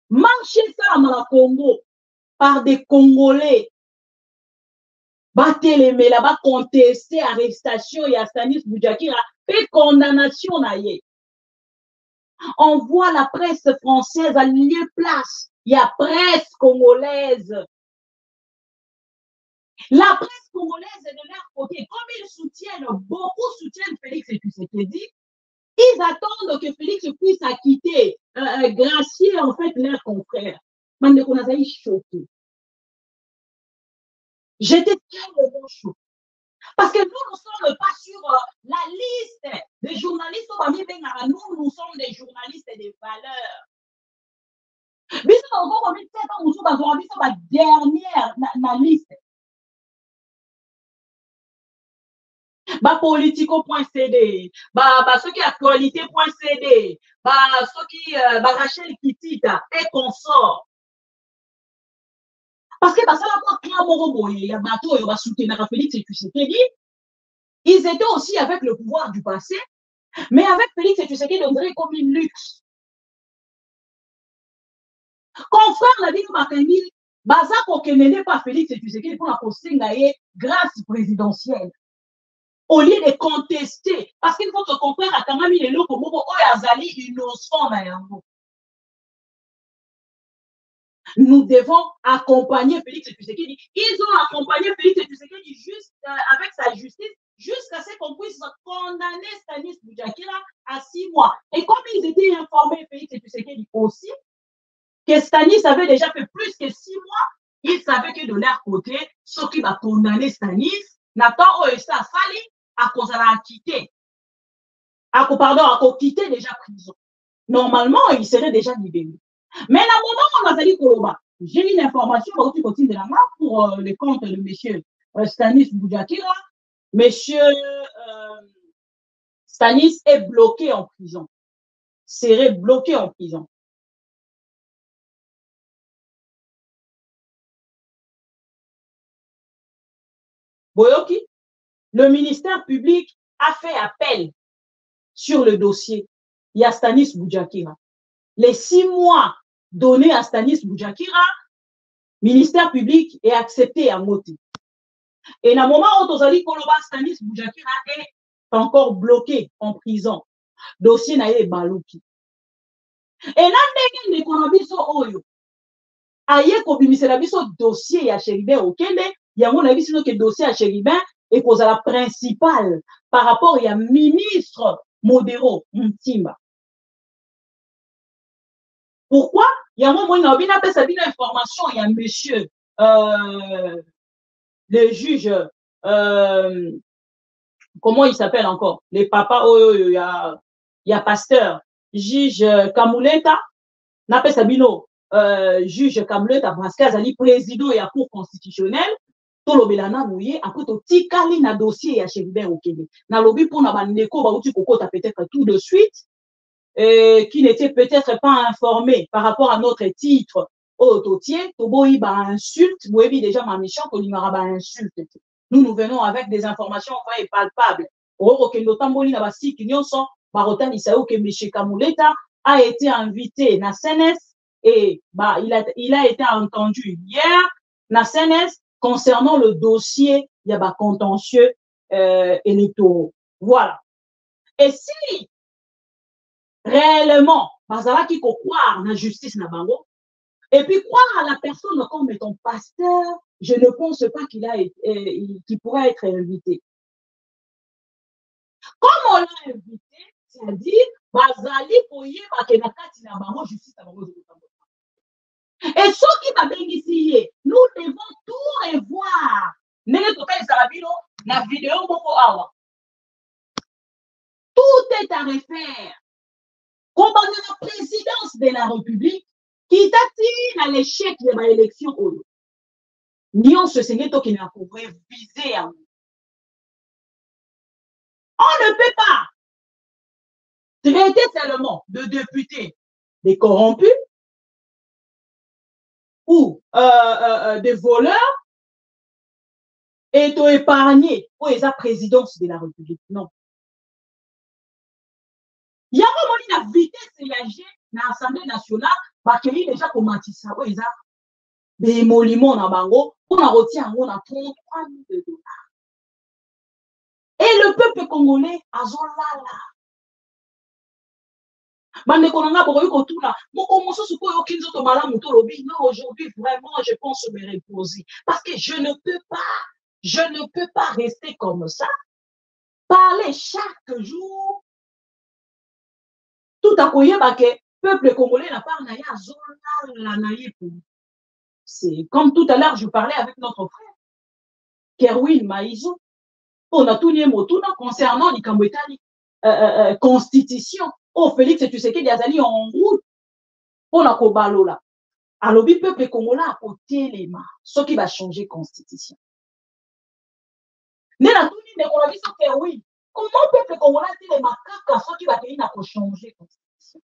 marcher ça à la Congo, par des Congolais. Batelemela, ba contester arrestation et Stanis Boudiakira, fait condamnation na ye. On voit la presse française à lieu place. Il y a presse congolaise. La presse congolaise est de leur côté. Comme ils soutiennent, beaucoup soutiennent Félix Tshisekedi, ils attendent que Félix puisse acquitter, gracier en fait leurs confrères. Mais on a choqué. J'étais tellement choqué. Parce que nous ne sommes pas sur la liste des journalistes. Nous sommes des journalistes des valeurs. Mais c'est encore comme 7 ans, nous sommes la dernière liste. Politico.cd, ceux qui actualité.cd, ceux qui Rachel Kitita et consorts. Parce que ça la clairement il y a bateau et on va soutenir Félix Tshisekedi. Ils étaient aussi avec le pouvoir du passé, mais avec Félix Tshisekedi, on dirait comme une luxe. Confrère la vie de Makangi, baza kokenene pas Félix Tshisekedi pour la poster grâce présidentielle. Au lieu de contester, parce qu'il faut que confrère a quand même mis les locaux pour Azali innocent. Nous devons accompagner Félix Tshisekedi. Ils ont accompagné Félix Tshisekedi juste avec sa justice, jusqu'à ce qu'on puisse condamner Stanis Boudiakira à 6 mois. Et comme ils étaient informés, Félix Tshisekedi aussi, que Stanis avait déjà fait plus que 6 mois, ils savaient que de leur côté, ceux qui vont condamner Stanis, Nathan Oesta Sali, à cause de la quitter. À quitter déjà prison. Normalement, il serait déjà libéré. Mais à un moment où on a dit Koloba, j'ai une information tu continues de la main pour le compte de monsieur Stanis Boudiakira. Monsieur Stanis est bloqué en prison. Serait bloqué en prison. Boyoki, le ministère public a fait appel sur le dossier. Il y a Stanis Boudiakira. Les 6 mois donnés à Stanis Boudiakira, ministère public est accepté à Moti. Et dans le moment où Tozali Koloba, Stanis Boudiakira est encore bloqué en prison. Dossier naye baluki. Et là, ndenge nekonabiso oyo. Aye kobimisela biso dossier ya Chéribin Okende, yango na biso que dossier ya Chéribin est cause la principale par rapport à ministre Modero Mtimba. Pourquoi? Il y a un moment où il y a une information, il y a monsieur, le juge, comment il s'appelle encore? Les papas, il y a pasteur, juge Kamuleta, n'appelle Sabino, juge Kamuleta, parce qu'il y a président et la cour constitutionnelle, tout le belana mouillé, après tout tikali na dossier ya Chéribin Okende. Na lobby pour na bandeko, bauti kokota peut-être tout de suite, qui n'était peut-être pas informé par rapport à notre titre au totier, Toboyi ba insulte, Boebi déjà ma méchant, Kolimara ba insulte. Nous venons avec des informations vraies et palpables. Okendo tamboli na basi kinyonso, Barotan Isao que M. Kamuleta a été invité na CNS et il a été entendu hier na CNS concernant le dossier, il y a contentieux électoraux. Voilà. Et si réellement, bazala qui croire la justice na bango, et puis croire à la personne comme étant pasteur, je ne pense pas qu'il pourrait être invité. Comme on l'a invité, c'est-à-dire, bazali koye bakenakati na bango justice na bango. Et ceux qui m'a bénéficié, nous devons tout revoir. La vidéo, tout est à refaire. Comme la présidence de la République, qui t'a à l'échec de ma élection, Nyon se saignait qui n'a pas visé à nous. On ne peut pas traiter seulement de députés des corrompus ou des voleurs et t'ont épargné pour les présidence de la République. Non. Il y a un moment la vitesse élagée dans l'Assemblée nationale, bah, qu'il y a déjà commencé ça. bémoliment na bango, on a retenu en 33 000 $. Et le peuple congolais a zolala. Bande konanga bokoyi kotuna moko mosusu ko yoki nzoto malamu to lobi non aujourd'hui vraiment je pense me reposer parce que je ne peux pas rester comme ça parler chaque jour tout à koyeba ke peuple congolais n'a pas na ya zolala na ye pour. C'est comme tout à l'heure je parlais avec notre frère Kerwin Maïzo on a tout nié motuna concernant likambo etali constitution. Oh, Félix, tu sais qu'il y a des en route. On a kobalola. Alors, le peuple congolais a porté les mains. Ce qui va changer la constitution. Mais la tournée de Colombie, c'est que oui. Comment le peuple congolais a les mains quand ce qui va changer la constitution?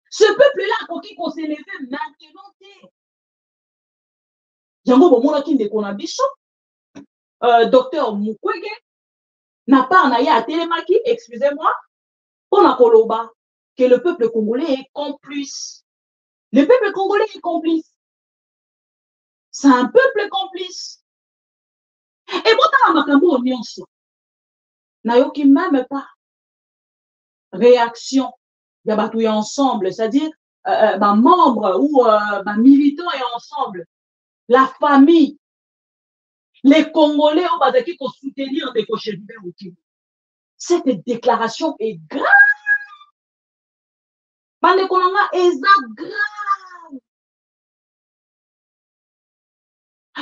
Ce peuple-là, pour qui qu'on s'est levé maintenant, Django Bomona qui ne connaît pas, docteur Mukwege, n'a pas en à Télémaki, excusez-moi, on a koloba que le peuple congolais est complice. Le peuple congolais est complice. C'est un peuple complice. Et pourtant, Makambo Nyonso, n'ayoki même pas réaction de batouiller ensemble, c'est-à-dire membres ou militants et ensemble, la famille, les Congolais au Bazaki pour soutenir des cochers. Cette déclaration est grave. Bande Konanga est grave.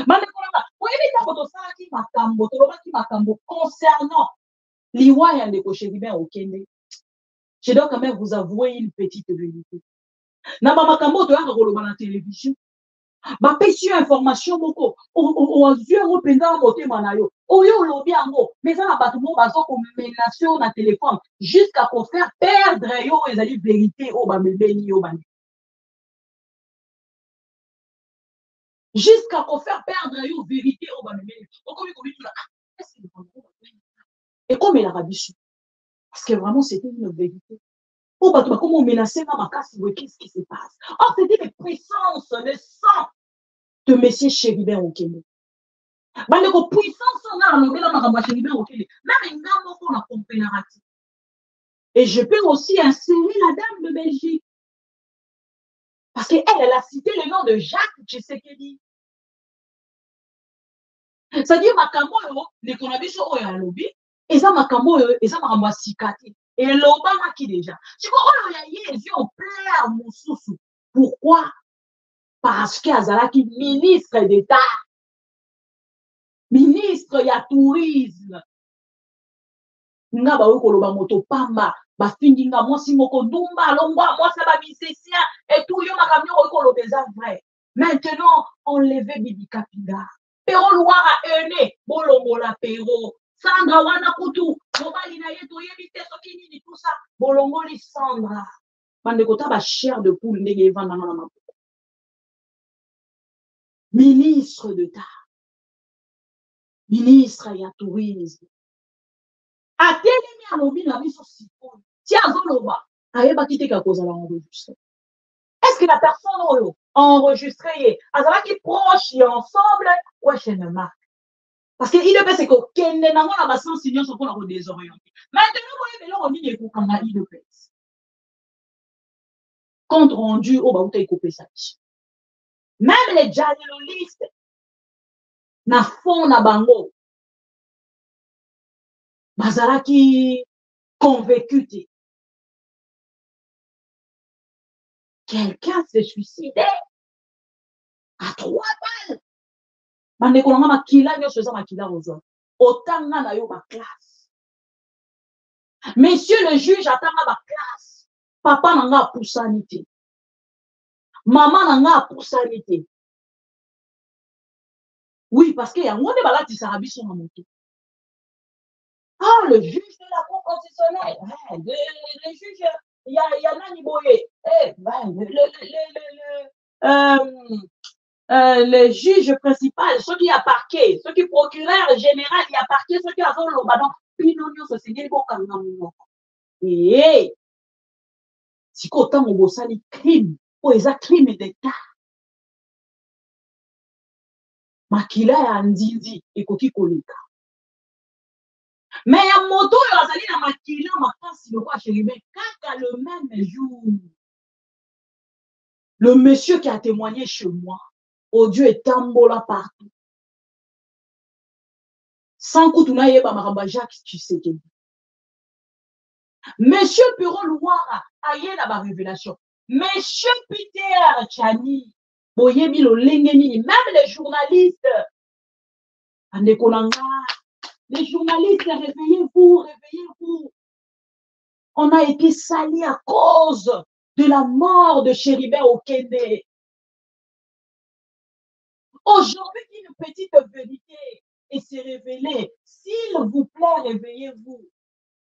Bande Konanga, oui, concernant l'Iwa et les cochers au Kenya. Je dois quand même vous avouer une petite vérité. Naba makambo to yaka koloba na télévision. Ba pesi information moko o yeux rependa motema na yo. Oyo lobi ango, mais ça na batu mo bazo ko menacer na téléphone jusqu'à ko faire perdre yo ezali vérité o ba mebeni yo bani. Jusqu'à ko faire perdre yo vérité o ba mebeni. Okomi komi tout là. Et comme il a rabichu. Parce que vraiment c'était une vérité. Oh, bah, comment menacer ma casse, qu'est-ce qui se passe? Oh, c'était les puissances, le sang de M. Chéribin au Kenya. Bah, les puissances sont là, on a ma Chéribin au Kenya. Même une dame, on a compris narratif. Et je peux aussi insérer la dame de Belgique. Parce qu'elle, elle a cité le nom de Jacques Tshisekedi. C'est-à-dire, ma cambo, les conabis au lobby, et ça, ma cambo, et ça, ma cambo, sikati. Et l'Obama qui déjà. Tu comprends, il y a yeux plein Moussoussou. Pourquoi? Parce qu'il y a qui ministre d'État. Ministre, il y a tourisme. Nga ba wiko loba moto pamba. Ba fingi nga mwasi moko ndumba longwa mwasi ba bisesien. Et tout yo makamyo wiko lobeza vrai. Maintenant, enlevez Bibi Kapinga. Pero Loire a ene. Bolongo la pero. Sandra wana kutu. Mobali na yeto yebite soki nini tout ça. Bolongo li Sandra. Bande kota ba chair de poule ndenge vanda na mapoko. Ministre d'État. Ministre ya tourisme. Atelemi alobi na biso sikoyo. Ti azoloba. Ayeba kiteka kozala enregistré. Est-ce que la personne enregistrée azalaki proche et ensemble ou chez ne marque? Parce qu'il ne peut se que Kende nango na basan signon sont pour la désorienter. Maintenant, vous voyez, on dit que comme il le pèse. Compte rendu au bas où tu as coupé ça. Même les dialogistes na fond na bango. Bazalaki convaincu. Quelqu'un s'est suicidé à 3 balles. Bande kolanga makila nyo seza makila rozo. Otanga na yo ba classe. Monsieur le juge atanga ba classe. Papa nanga pousanité. Maman nanga pousanité. Oui, parce que y a un monde balati sarabi son moto. Ah, le juge de la Cour constitutionnelle. Le juge, il y a Nani Boye. Le juge principal, ceux qui a parqué, ceux qui procureur général, il a parqué, ceux qui a fait le ballon, puis non, c'est des bons comme et si qu'autant mon bossali crime, oyo eza crime d'état. Makila ya ndindi ekoki koleka. Mais ya moto oyo azali na makila makasi lokola Chérubin, kaka le même jour. Le monsieur qui a témoigné chez moi, audio etambola partout. Sans kutu na yeba makambo Jacques Tshisekedi. Monsieur Perron Louara aye na ba révélation. Monsieur Peter Tchani, boyebi lo lengeni, même les journalistes. Andeko nanga, les journalistes, réveillez-vous, réveillez-vous. On a été salis à cause de la mort de Chérubin Okende. Aujourd'hui, une petite vérité est s'est révélée. S'il vous plaît, réveillez-vous.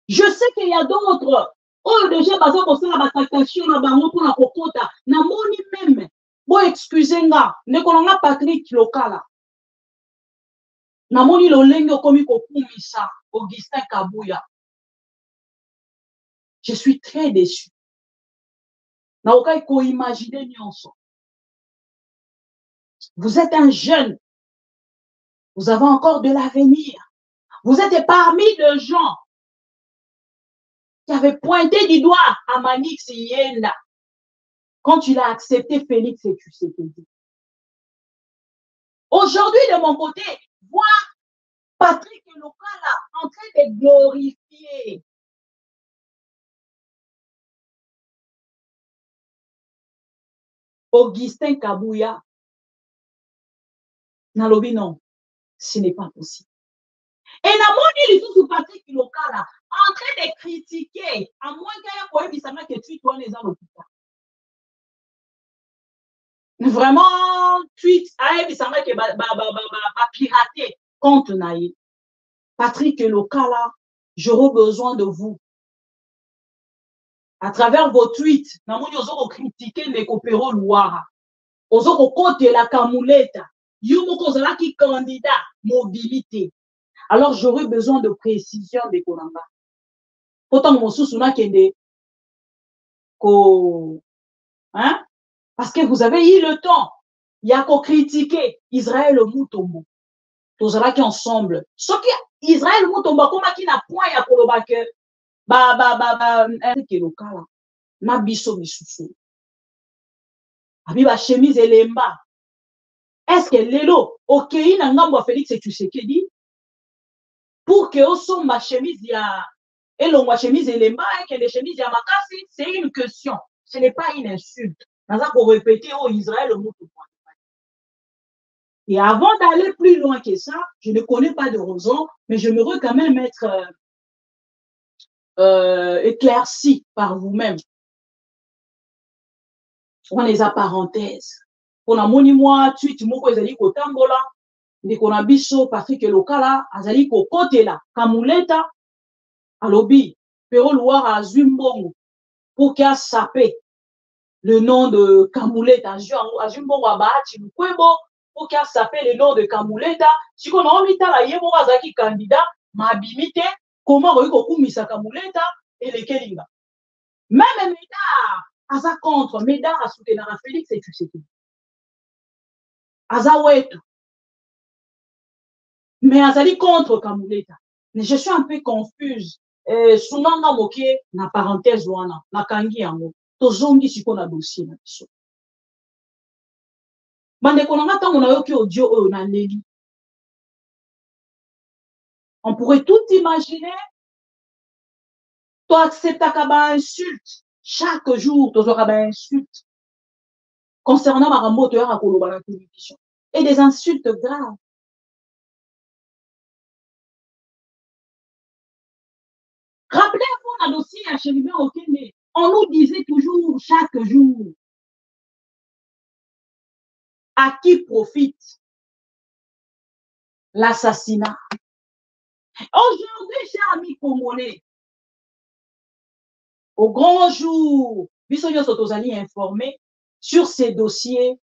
Je sais qu'il y a d'autres. Oh, déjà, basé sur la tractation, la banque pour la cocota. Na moni même. Bon, excusez-moi. Ne connaissons pas Patrick Lokala. Na moni lo lengo komi kokumisa. Augustin Kabouya. Je suis très déçu. Na okai ko imaginer nyonso. Vous êtes un jeune. Vous avez encore de l'avenir. Vous êtes parmi de gens qui avaient pointé du doigt à Manix Yenda quand il a accepté Félix et Tshisekedi. Aujourd'hui, de mon côté, voir Patrick Lokala en train de glorifier Augustin Kabouya, nalobi non, ce n'est pas possible. Et namoni lisusu Patrick Lokala en train de critiquer, à moins qu'il y ait que tu dois les l'hôpital. Vraiment, tweet, il semble que va pirater contre Naïe. Patrick Lokala, j'aurai besoin de vous. À travers vos tweets, namoni ozo critiquer les Perron Louara. Ozo côté la Kamuleta. Yumo kozalaki candidat mobilité. Alors j'aurai besoin de précision de Kolamba. Pourtant mon sous-souna kende ko hein? Parce que vous avez eu le temps. Il y a qu'à critiquer Israël Moutombo. Tous ceux qui ensemble. Ce qui Israël Moutombo, comme qui n'a point à Kolobake, qui local, na biso bisusu. Abi ba chemise elemba. Est-ce que lelo, ok, na ngambo Félix et Tshisekedi, pour que au son ma chemise ya, et l'on ma chemise elemba, et que les chemises ya makasi, c'est une question. Ce n'est pas une insulte. Dans ça, pour répéter, oh, Israël, le mot. Et avant d'aller plus loin que ça, je ne connais pas de raison, mais je me quand même être éclairci par vous-même. On les a parenthèses. On a moni moi, tweet, moko ezali ko tambola, ndeko na biso, Patrick Lokala, azali ko kote la, Kamuleta, alobi, Perron Louara azwi mbongo, pour qu'il a sapé le nom de Kamuleta, azwi mbongo abaachi lukwebo, pour qu'il a sapé le nom de Kamuleta, si on a mis la yebo azaki candidat, ma bimite, comment on a kumisa Kamuleta et les Kelinga. Même Médard, aza contre, Médard a soutenu Félix et Tshisekedi. Aza wetu. Mais azali contre Kamuleta. Mais je suis un peu confuse. Sunanga moke na parenthèse wana, na kangi yango. Tozongi siko na dossier na biso. Bandeko nanga tango na yoki audio oyo na leli. On pourrait tout imaginer. Tu acceptes à insulte. Chaque jour, tu auras des insultes. Concernant ma ramoteur à Koloba la télévision. Et des insultes graves. Rappelez-vous, dans le dossier à Chérubin Okende, on nous disait toujours, chaque jour, à qui profite l'assassinat. Aujourd'hui, chers amis congolais, au grand jour, Bissonio Sotozali est informé sur ces dossiers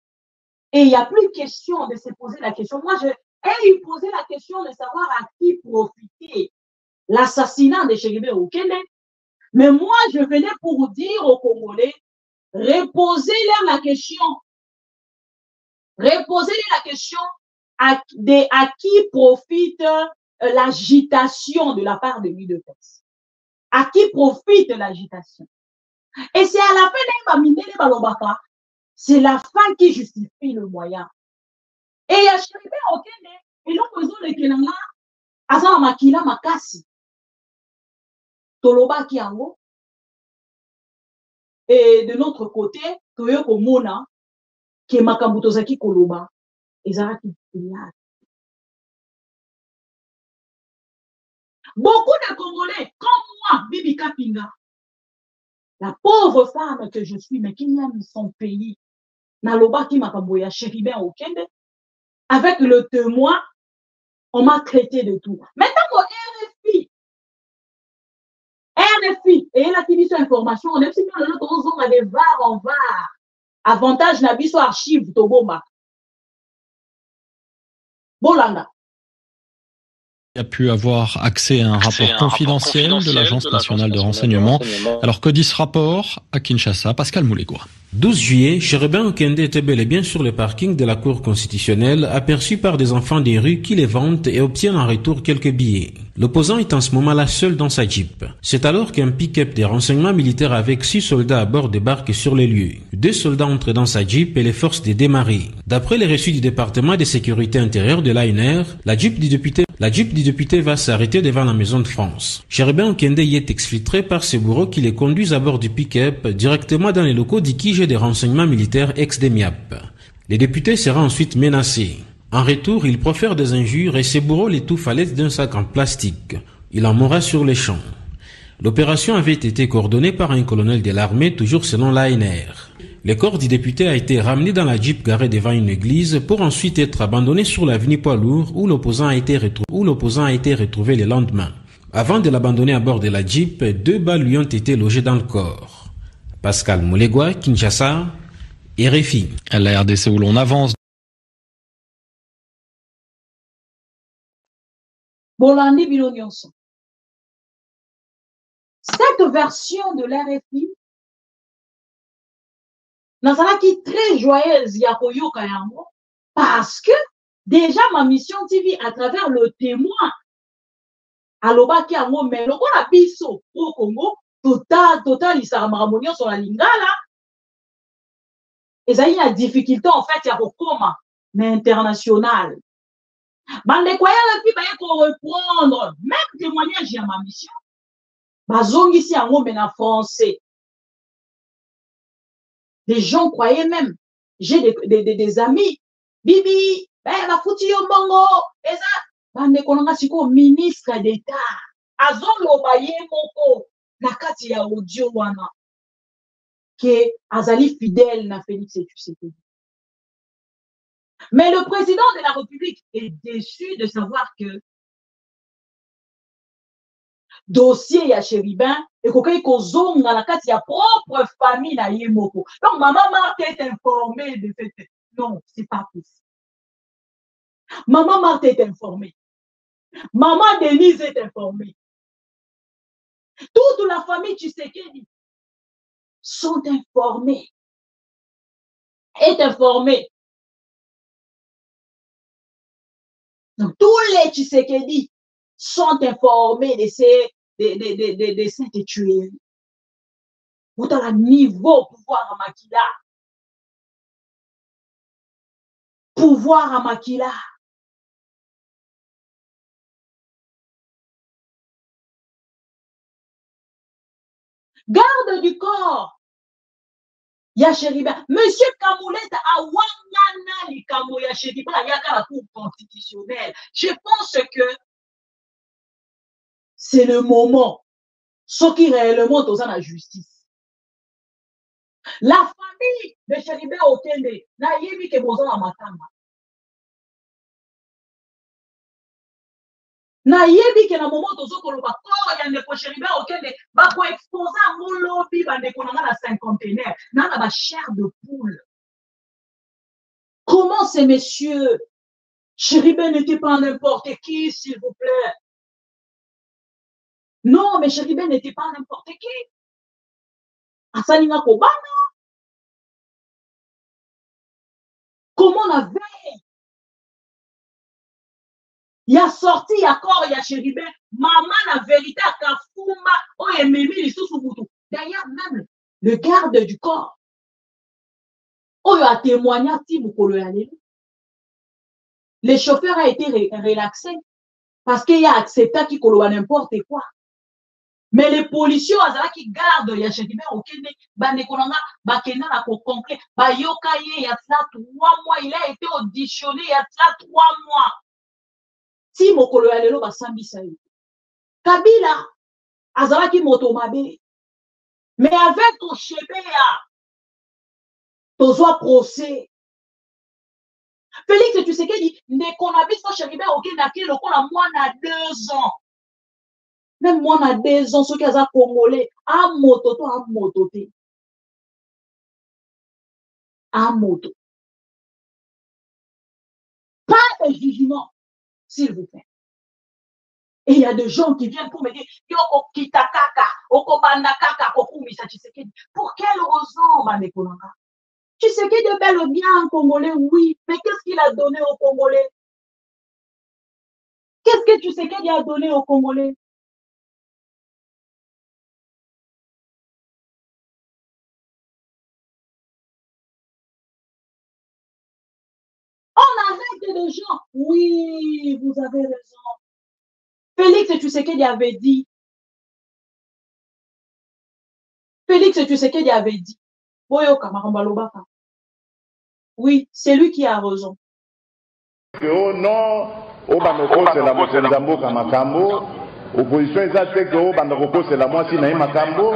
et il n'y a plus question de se poser la question. Moi, j'ai posé la question de savoir à qui profiter l'assassinat de Chérubin Okende. Mais moi, je venais pour dire aux Congolais, reposez-leur la question. Reposez-leur la question à qui profite l'agitation de la part de lui de Perse. À qui profite l'agitation? Et c'est à la fin c'est la fin qui justifie le moyen. Et il y a Chéribin Okende, et l'on besoin de Kenanga, Azama Makila Makasi, Toloba Kiango, et de notre côté, Toyo Komona, qui est Makambutozaki Koloba, et Zaraki Kiliat. Beaucoup de Congolais, comme moi, Bibi Kapinga, la pauvre femme que je suis, mais qui aime son pays, Naloba qui Makamboya Chéribin Okende, avec le témoin, on m'a traité de tout. Maintenant, RFI, et elle a dit cette information, même si on a des var en var, avantage n'a pas archive, Toboma. Bolanda. A pu avoir accès à un rapport confidentiel de l'Agence nationale de renseignement. Alors que dit ce rapport à Kinshasa? Pascal Moulegua. 12 juillet, Chéribin Okende était bel et bien sur le parking de la Cour constitutionnelle, aperçu par des enfants des rues qui les vendent et obtiennent en retour quelques billets. L'opposant est en ce moment-là seul dans sa Jeep. C'est alors qu'un pick-up des renseignements militaires avec 6 soldats à bord débarque sur les lieux. 2 soldats entrent dans sa Jeep et les forcent de démarrer. D'après les reçus du département de sécurité intérieure de l'ANR, la Jeep du député va s'arrêter devant la Maison de France. Chéribin Okende y est exfiltré par ses bourreaux qui les conduisent à bord du pick-up directement dans les locaux d'Ikige des renseignements militaires ex-DEMIAP. Les députés seraient ensuite menacés. En retour, ils profèrent des injures et ses bourreaux l'étouffent à l'aide d'un sac en plastique. Il en mourra sur les champs. L'opération avait été coordonnée par un colonel de l'armée, toujours selon l'ANR. Le corps du député a été ramené dans la Jeep garée devant une église pour ensuite être abandonné sur l'avenue Poids-Lourd où l'opposant a été retrouvé le lendemain. Avant de l'abandonner à bord de la Jeep, 2 balles lui ont été logées dans le corps. Pascal Moulegua, Kinshasa, RFI. À la RDC où l'on avance. Bolandi Bilonyonso. Cette version de l'RFI, qui est très joyeuse, Yakoyo Kayamo, parce que déjà ma mission TV à travers le témoin, Aloba Kiango, mais le la biso au Congo, total, il s'est harmonieux sur la lingala. Et ça y a une difficulté en fait, il y a coma, mais international. Bande quoi puis pour reprendre, même témoignage à ma mission. Bazong ici en mot, mais en français. Les gens croyaient même. J'ai des amis. Bibi, la foutu yo bongo. Et ça, bande kolanga siko ministre d'État. Azong lobaye moko. Nakati ya audio wana. Que Azali fidèle na Félix Tshisekedi. Mais le président de la République est déçu de savoir que dossier ya Chéribin et kokai kozonga na kati ya propre famille na yemoko. Donc maman Marthe est informée de cette. Non, c'est pas possible. Maman Marthe est informée. Maman Denise est informée. Toute la famille Tshisekedi sont informés. Est informée. Donc, tous les Tshisekedi sont informés de cette tuerie. Vous avez un niveau pouvoir à Makila. Pouvoir à Makila. Garde du corps. Ya Chéribin. Monsieur Kamoulette a wangana li kamo ya Chéribin yaka la cour constitutionnelle. Je pense que c'est le moment. Ce qui réellement dans la justice. La famille de Chéribin Okende na yebi ke bozo na matanga. Na yebi ke na moment tozo koloba corps ya ndeko Chéribin Okende ba ko exposer ngo lobby ba ndeko na la cinquantenaire na ba chair de poule. Comment ces messieurs Chéribin n'était pas n'importe qui, s'il vous plaît. Non, mais Chéribin n'était pas n'importe qui. Asalinga Kobana, Comment la veille? Il y a sorti, il y a corps, il y a chéribin. Maman, la vérité, à Kafumba, oh, et Mimi, les sous-sous-boutou. D'ailleurs, même le garde du corps, oh, il a témoigné à Tibouko. Le chauffeur a été relaxé parce qu'il a accepté qu'il y a n'importe quoi. Mais les policiers, qui gardent les chéribin, ok, Banekolanga, Bakena, la concret, Bayokaye, il y a cela 3 mois, il a été auditionné, il y a cela 3 mois. Si mokolo ya lelo basambisa ye Kabila azalaki moto mabe mais avec ton chebeya tozwa procès Félix Tshisekedi ndeko na biso cheribe okendaki lokola mwana 2 ans même mwana 2 ans soki aza congolais amoto to amoto te amoto pas de jugement s'il vous plaît. Et il y a des gens qui viennent pour me dire Yoko kita kaka, okobanda kaka, kokumisa Tshisekedi. Pour quelle raison, Banekolanga? Tshisekedi est bel et bien un Congolais, oui, mais qu'est-ce qu'il a donné aux Congolais? Qu'est-ce que Tshisekedi a donné aux Congolais? On arrête les gens. Oui, vous avez raison. Félix Tshisekedi avait dit. Félix Tshisekedi avait dit. Oui, c'est lui qui a raison. Oh non, au Banoko, c'est la Mosenzambo Kamakambo. Opposition, exacte que Banoko, c'est la moitié de Makambo.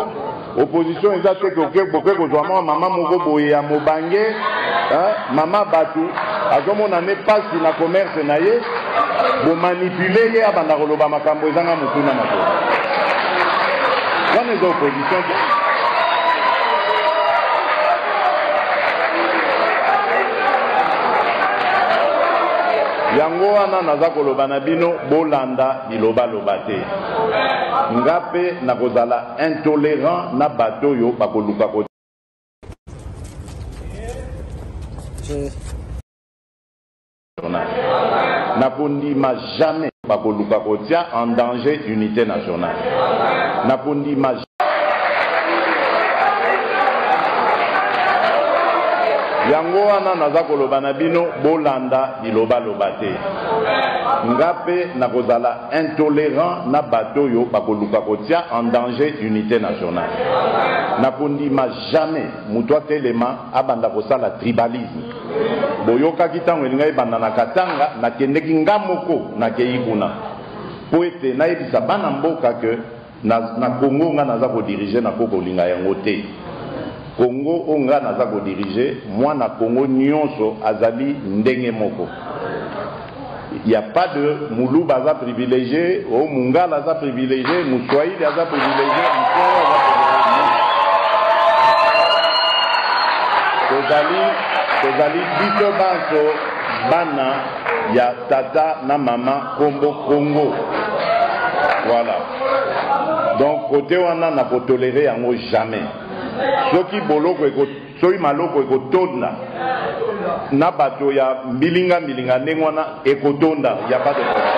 Opposition, exacte que Bokwe, Maman Mogo Boye à Mobange, Maman Batou, à ce moment n'est pas si la commerce naïe, vous manipulez à Bandaroloba Makambo, Zanga Mukuna Mako. Quand les oppositions. Yango wana naza koloba na bino bolanda liloba loba te ngape nakozala intolérant na bato yo bakoluka ko nakondima jamais bakoluka kotia en danger unité nationale nakondima yango wana naza koloba na bino bolanda liloba loba te ngape nakozala intolérant na bato yo bakoluka kotia en danger unité nationale nakondima jamais mutu atelema abanda kosala tribalisme boyokaki ntango elinga ebanda na Katanga nakendeki nga moko nakei kuna po ete nayebisa bana mboka ke na Congo nga naza kodirige na kokolinga yango te Congo onga naza ko diriger moi na Congo nyonso azali ndenge moko. Il n'y a pas de Moulou baza privilégié, ou Mungal baza privilégié, Moussoaïd baza privilégié, Kozali biso banso bana ya tata na mama Kombo Congo. Voilà. Donc côté wana na ko tolérer yango jamais. Soki boloko soki maloko ekotonda na bato ya mbilinga ndenge wana ekotonda ya pas de problème.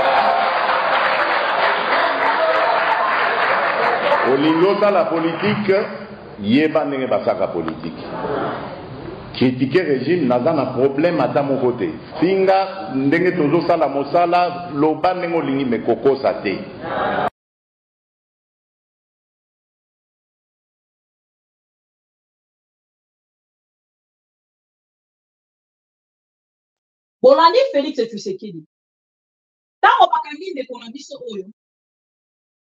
Olingo la politique yeba ndenge basaka politique. Critiquer régime naza na problème ata moko te. Singa ndenge tozo sala mosala loba ndenge olingi mekokosa te. Bolandi Félix Tshisekedi. Tant bakangi ndeko na biso oyo.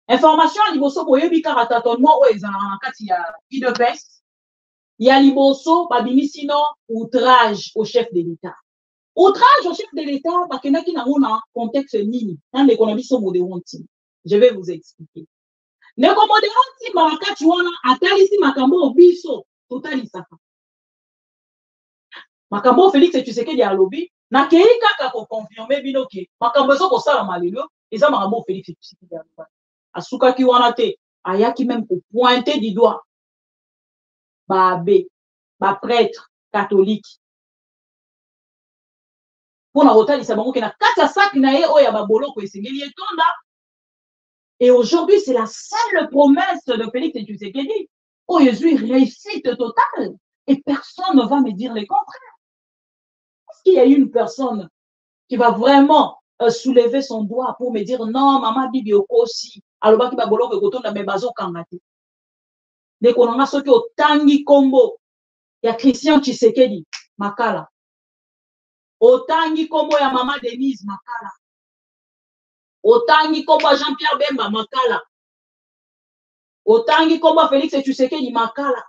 Information à liboso boyebi kaka tâtonnement oyo ezala na kati ya IDPS. Ya liboso babimisino outrage au chef de l'État. Outrage au chef de l'État bakendaki nango na contexte nini na ndeko na biso Modéonti. Je vais vous expliquer. Ndeko Modéonti makati wana atalisi makambo biso totalisaka. Makambo Félix Tshisekedi alobi na kei kaka ko confirmer bino ke makambo zo ko sala malelo eza makambo Félix Tshisekedi alobi asuka ki wana te ayaki même ko pointer du doigt ba abbé ba prêtre catholique pour na kotalisa bango ke na kati ya sac na ye oyo ya baboloko esengeli etonda. Et aujourd'hui, c'est la seule promesse de Félix Tshisekedi. Oh, Jésus, réussite totale. Et personne ne va me dire le contraire. Est-ce qu'il y a une personne qui va vraiment soulever son doigt pour me dire non, maman Bibi Okosi, alors qu'il va boloko ekotonda me bazo kangate. Dès qu'on a ceux qui ont tangi combo, il y a Christian Tshisekedi, makala. Otangi kombo ya mama Denise makala. Otangi kombo Jean-Pierre Bemba makala. Otangi kombo Félix Tshisekedi makala.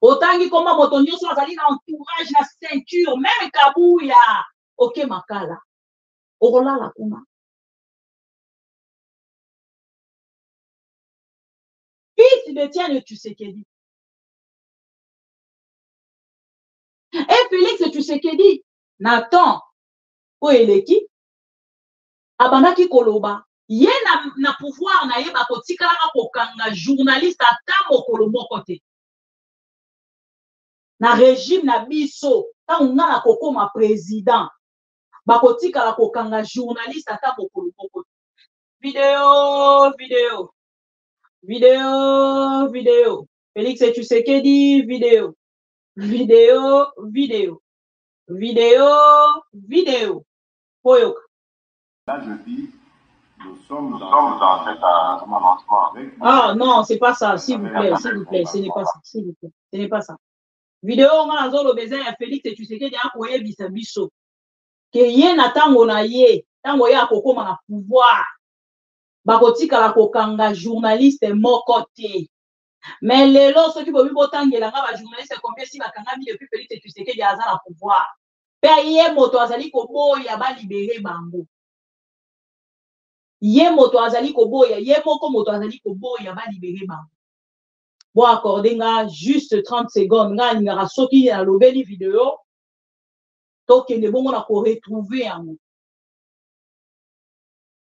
Otangi kombo moto nyonso azali na entourage na ceinture même kabuya. OK makala. Olala kuna. Fils de Tiens Tshisekedi. Et Félix Tshisekedi, Nathan, Oeleki, Abanaki Koloba, ye na pouvoir na ye bakotikala kokanga journaliste ata mokolo moko te. Na régime na biso, ta unga na kokoma président, bakotikala kokanga journaliste ata mokolo moko te. Vidéo. Félix Tshisekedi, vidéo. Poyoka. Là, je dis, nous sommes dans cet arrangement avec... Ah non, c'est pas ça, s'il vous plaît, ce n'est pas ça, s'il vous plaît, ce n'est pas ça. Vidéo, on a le besoin de Félix Tshisekedi a koye bisabiso. Que ye na tango na ye, tango ye akokoma na pouvoir. Bakotika la kokanga journaliste moko te. Mais lelo ceux qui bobi botangela nga ba journaliste combien si bakanga mi depuis Félix Tshisekedi aza na pouvoir. Pe ye moto azali koboya ba libérer bango. Ye moto azali koboya, ye moko moto azali koboya ba libérer bango. Bon accorder nga juste 30 secondes nga ngara soki na lobeli vidéo. Donc ne bon on a ko retrouver yango.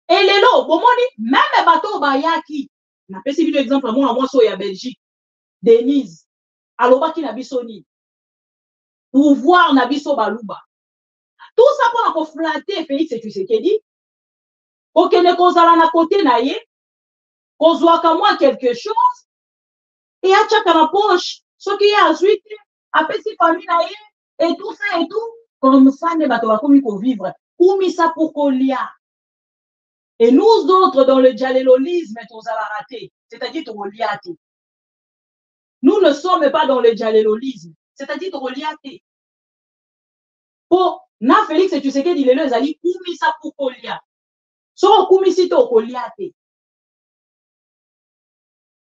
Et lelo bomoni même bateau bayaki. Na pesi bino exemple moi so ya Belgique. Denise alobaki na bisoni. Pouvoir na biso baluba. Tout ça pour na ko flatter Félix Tshisekedi. OK ne kozala na côté na ye. Kozwaka moi quelque chose et achaka na poche. Ce qui est ensuite apesi famille na ye et tout ça et tout comme ça ne bato bakomi ko vivre. Koumi ça pour kolia. Et nous autres, dans le djalélolisme, on a raté. C'est-à-dire qu'on liate. Nous ne sommes pas dans le djalélolisme. C'est-à-dire qu'on liate. Pour na Félix Tshisekedi dit les ali koumi ça pour kolia. So koumi si to koliate.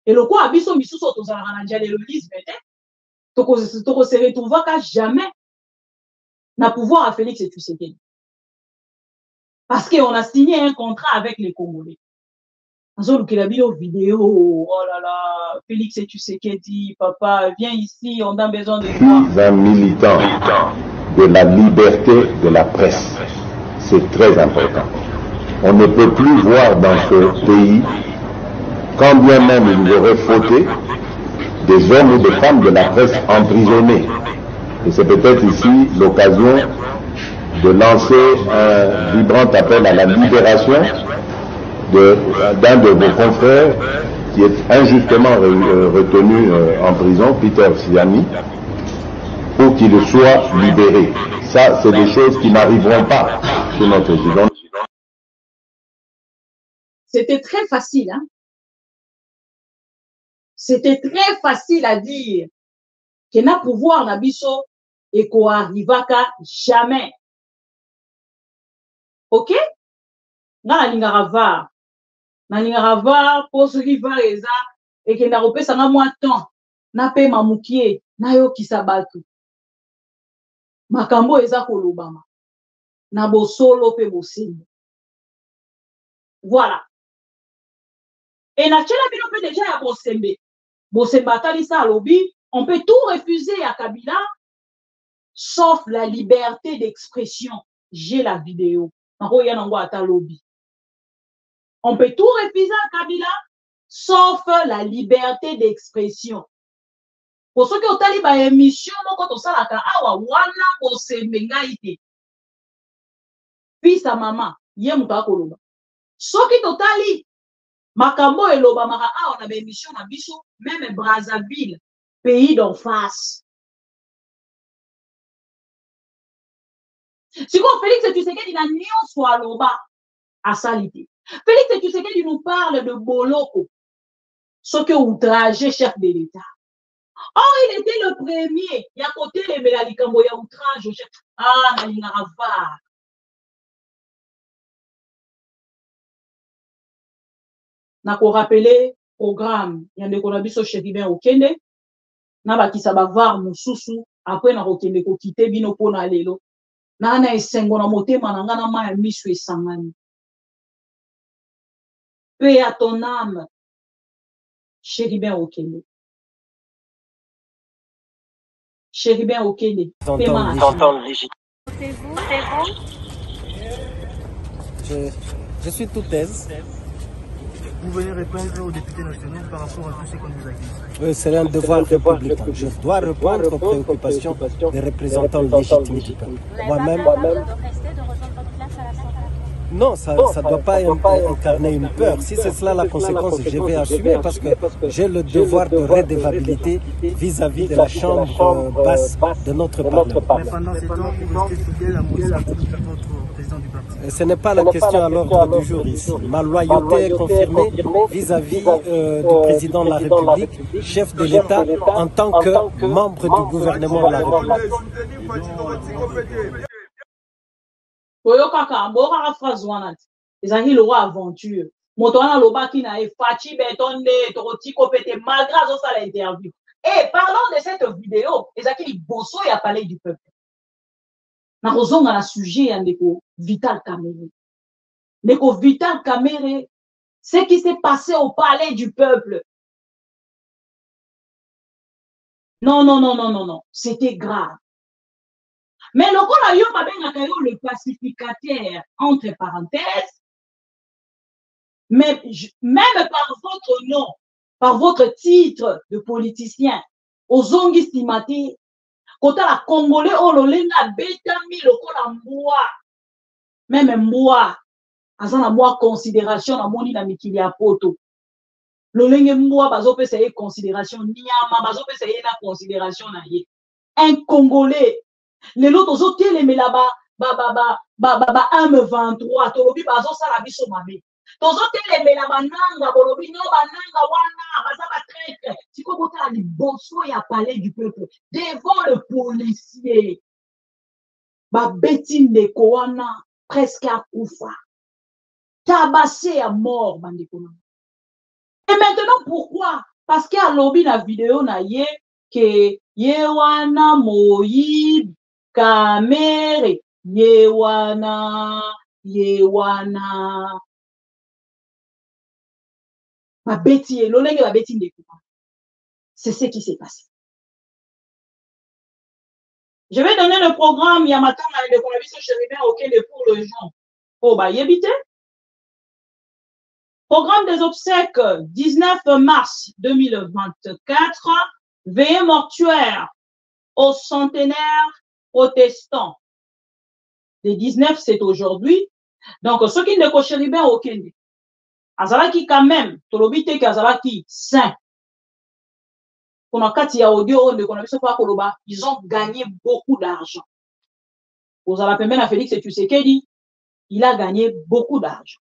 Et le quoi abiso misusu to a na djalélolisme toko se retrouver ka jamais na pouvoir à Félix Tshisekedi. Parce qu'on a signé un contrat avec les Congolais. On a vidéo, oh là là, Félix Tshisekedi, papa, viens ici, on a besoin de toi. Je suis un militant de la liberté de la presse. C'est très important. On ne peut plus voir dans ce pays, quand bien même il y aurait fauté, des hommes ou des femmes de la presse emprisonnés. Et c'est peut-être ici l'occasion de lancer un vibrant appel à la libération d'un de vos confrères qui est injustement retenu en prison, Peter Siani, pour qu'il soit libéré. Ça, c'est des choses qui n'arriveront pas sur notre président. C'était très facile, hein? C'était très facile à dire que na pouvoir na biso et qu'on arrivaka jamais. OK? Na lingara var pour ce qui va eza et que na repesa na moi temps na pe mamukie na yo kisabatu makambo eza kolobama na bosolo pe bosimbo. Voilà. Et na tchela bino pe déjà ya bosembe. Bosemba atalisa alobi, on peut tout refuser à Kabila sauf la liberté d'expression. J'ai la vidéo. On peut tout refuser à Kabila, sauf la liberté d'expression. Pour ceux qui ont tali ba émission, quand on s'alaka awa wana bosembe ngaite. fils à maman, yé muta koloba. Soki totali, makambo eloba maka awa na émission na biso, même Brazzaville, pays d'en face. Si quoi Félix Tshisekedi na nyonso aloba à salité. Félix Tshisekedi nous parle de Boloko, ce que outragé chef de l'État. Or, il était le premier. Il y a côté les Mélalikambo, il y a outrage au chef. Ah, Nalingarava. Nako rappeler programme. Il y a des konabiso Chéribin Okende. Nabaki sabavar mususu. Après, na okende ko kite bino pona lelo. Nana esengo na motema na ngana ma misu esangani. Paix à ton âme. Chéribin Okende. Chéribin Okende. T'entends légitime. C'est vous? Je suis tout aise. Vous venez répondre aux députés nationaux par rapport à tout ce qu'on nous a dit. C'est un devoir républicain. Je dois répondre aux préoccupations des représentants légitimes du peuple. Moi-même. Non, ça ne doit pas incarner une peur. Si c'est cela la conséquence, je vais assumer parce que j'ai le devoir de redevabilité vis-à-vis de la chambre basse de notre Parlement. Mais pendant ce temps, vous restez fidèle à votre président du parti. Ce n'est pas la question à l'ordre du jour ici. Ma loyauté est confirmée vis-à-vis du président de la République, chef de l'État, en tant que membre du gouvernement de la République. Kaka mbora phrase wana ezangi lo aventure moto wana lobaki na fachi betonde tokoti kopete malgré zo sala interview. Et parlons de cette vidéo ezaki liboso ya palais du peuple na kozonga na sujet ya ndeko Vital Kamerhe. Ndeko Vital Kamerhe, ce qui s'est passé au palais du peuple, non, c'était grave. Mais le coup le pacificateur, entre parenthèses, mais même par votre nom, par votre titre de politicien, aux ongi stimati, quand la Congolais, oh l'olenga betami le la moi, même moi, azana moi considération na moni na mikili ya poto. L'olenge moi bazo pesa ye considération niama bazo pesa ye na considération na ye. Un Congolais les autres aux autres les là-bas M23 tolobi bazo sala biso mabe tozo les là-bas nanga bolobi no bananga wana baza ba traître siko bota liboso ya palais du peuple devant le policier ba beti ndeko wana presque à kufa tabassé à mort bandeko. Et maintenant pourquoi? Parce qu'il y a lobby la vidéo na ye que yewana moyi Kamerhe, yewana. Babeti, l'olenge babeti ndeko. C'est ce qui s'est passé. Je vais donner le programme Yamaton de Konabiso Chéribin Okende pour le gens. Oh, bah, yébite. Programme des obsèques 19 mars 2024. Veillée mortuaire au centenaire protestant. Le 19, c'est aujourd'hui. Donc, ceux qui ne cochent bien au Kenya, Azalaki quand même, Tolobite Kazalaki saint. Pour nos cas, il y a audio, ils ont gagné beaucoup d'argent. Vous avez la à Félix Tshisekedi, il a gagné beaucoup d'argent.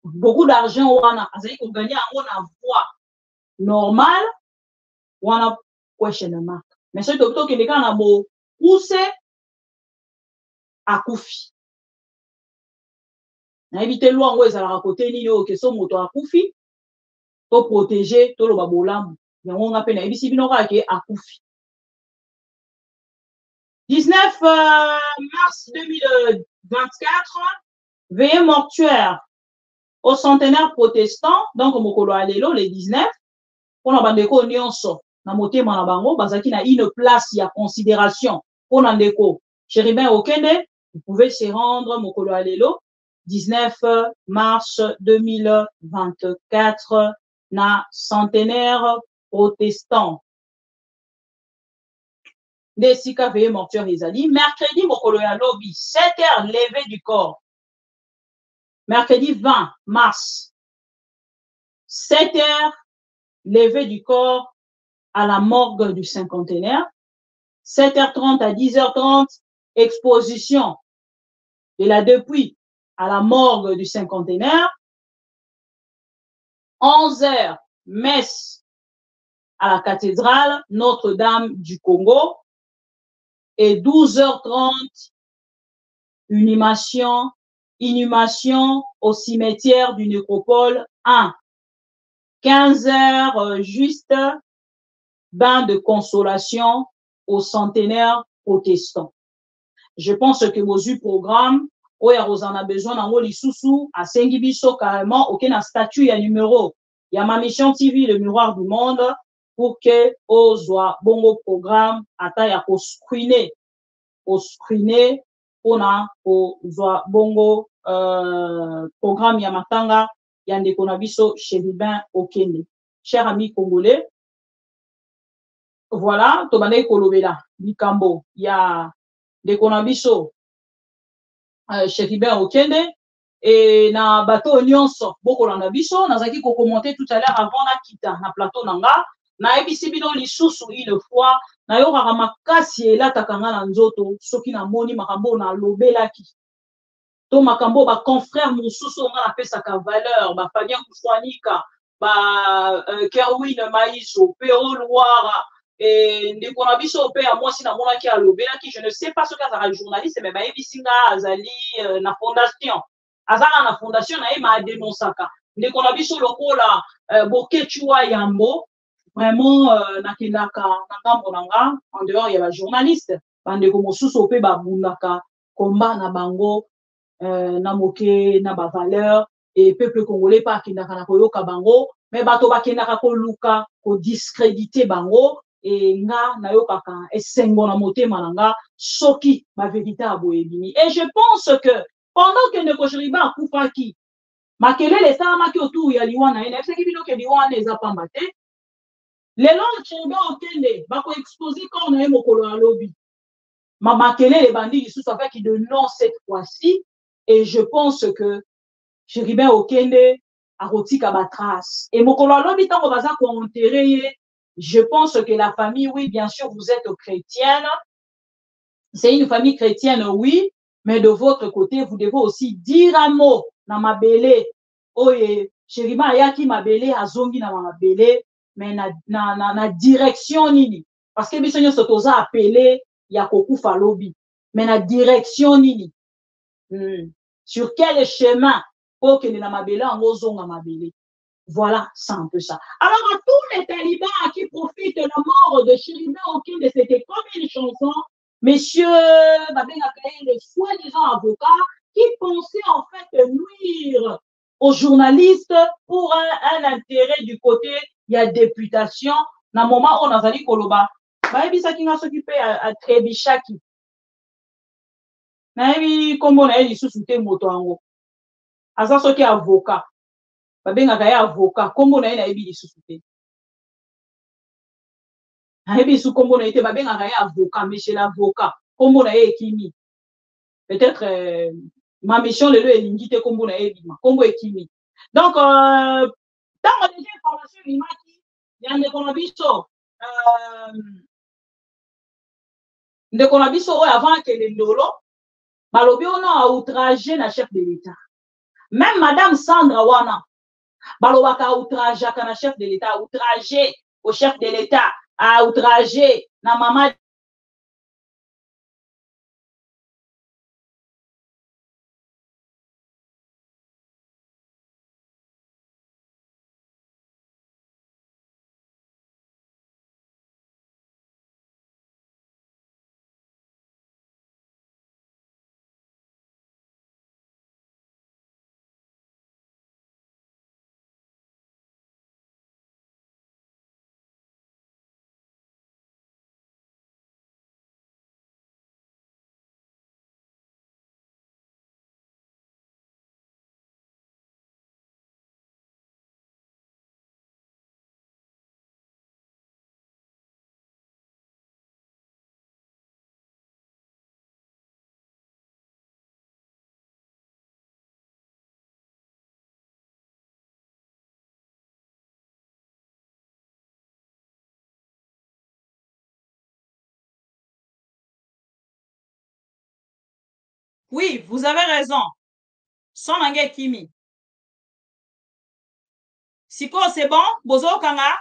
Beaucoup d'argent, on a gagné en voie normale, on a question mark. Mais ce docteur qui est quand on poussé à Koufi. Na évité loin où ils allaient raconter ni yo que son moto à Koufi, pour protéger tout le babolam. Il y a un appel à Ibisi Binora qui est à Koufi. 19 mars 2024, veillée mortuaire au centenaire protestant, donc Mokolo Alelo, le 19, on a bandeko nyonso. Na motema na bango bazaki na une place ya considération pour Nandeko Chéribin Okende. Vous pouvez se rendre Mokolo Alelo 19 mars 2024 na centenaire protestant. nde esika veye mortuaire ezali. Mercredi mokolo ya lobi 7h levé du corps. Mercredi 20 mars 7h levé du corps à la morgue du cinquantenaire. 7h30 à 10h30 exposition de la dépouille à la morgue du cinquantenaire. 11h messe à la cathédrale Notre-Dame du Congo. Et 12h30 inhumation au cimetière du Nécropole 1. 15h juste bain de consolation au centenaire protestant. Je pense que vos programme oya rozana besoin nango lisusu asengi biso carrément aucun statut ya numéro ya ma mission TV le miroir du monde pour que ozwa bongo programme ata ya ko screener pona ozwa bongo programme ya matanga ya ndeko na biso Chérubin Okende. Cher ami congolais, voilà tobandaki kolobela likambo ya ndeko na biso Chérubin Okende et na bateau nyonso bokolanda biso nazaki ko commenter tout à l'heure avant na kita na plateau nanga na ebisi bino lisusu une fois na yo kaka makasi elataka nga na nzoto soki na moni makambo na lobelaki to makambo ba confrère mosusu nga na pesaka valeur ba Fabien Kuswanika ba Kerwin Maiso Pero Loire et ndeko na biso pe ya mwasi na monaki alobelaki je ne sais pas ce qu'azaka journaliste mais ba ebisi nga azali na fondation azala na fondation na ye ma dénonçaka ndeko na biso lokola Bokechua Yambo vraiment nakendaka na ngambo nanga en dehors ya ba journaliste bandeko mosusu pe babundaka komba na bango na moke na ba valeur et peuple congolais pa akendaka na koyoka bango mais bato bakendaka koluka ko discréditer bango et nga nayokaka esengo na motema nanga soki ba vérité aboyebini. Et je pense que pendant que ndeko Chérubin akufaki makelele esalamaki autour ya liwa na ye nayebisaki bino ke liwa wana eza pamba te lelo Chérubin Okende bakoexpose corps na ye mokolo ya lobi makelele ebandi lisusu afaki de non cette fois-ci. Et je pense que Chérubin Okende akotika batrace et mokolo ya lobi ntango baza koenterre ye. Je pense que la famille, oui, bien sûr, vous êtes chrétienne. C'est une famille chrétienne, oui, mais de votre côté, vous devez aussi dire un mot dans ma belé. Oye, Chérubin ayaki ma belé, azongi na ma belé, mais na direction nini. Parce que biso nyonso toza appelé ya kokufa lobi, mais na direction nini. Sur quel chemin pour que na ma belé en zonga ma belé. Voilà, c'est un peu ça. Alors, à tous les talibans qui profitent de la mort de Chérubin Okende, c'était comme une chanson. Monsieur Babin a créé les soi-disant avocats qui pensaient en fait nuire aux journalistes pour un intérêt du côté, il y a députation. Dans le moment où on a dit Koloba, Baïbisa qui va s'occuper à Trébichaki. Naïbi, comme on a dit, sous-souté Motoango. À ça, ce qui est avocat. Babengaka ye avocat kombo na ye na yebi lisusu te nayebi lisusu kombo na ye te babengaka ye avocat monsieur l'avocat kombo na ye ekimi peut-être ma mission lelo elingi te kombo na ye ebima kombo ekimi donc ntango deja information ebimaki ya ndeko na biso oyo avant akende ndolo balobi ono outragé na chef de l'État même madame Sandra wana balobaka outrage na chef de l'État, outragé au chef de l'État, outragé na maman Oui, vous avez raison. Son nange kimi. Siko, c'est bon? Bozo kanga?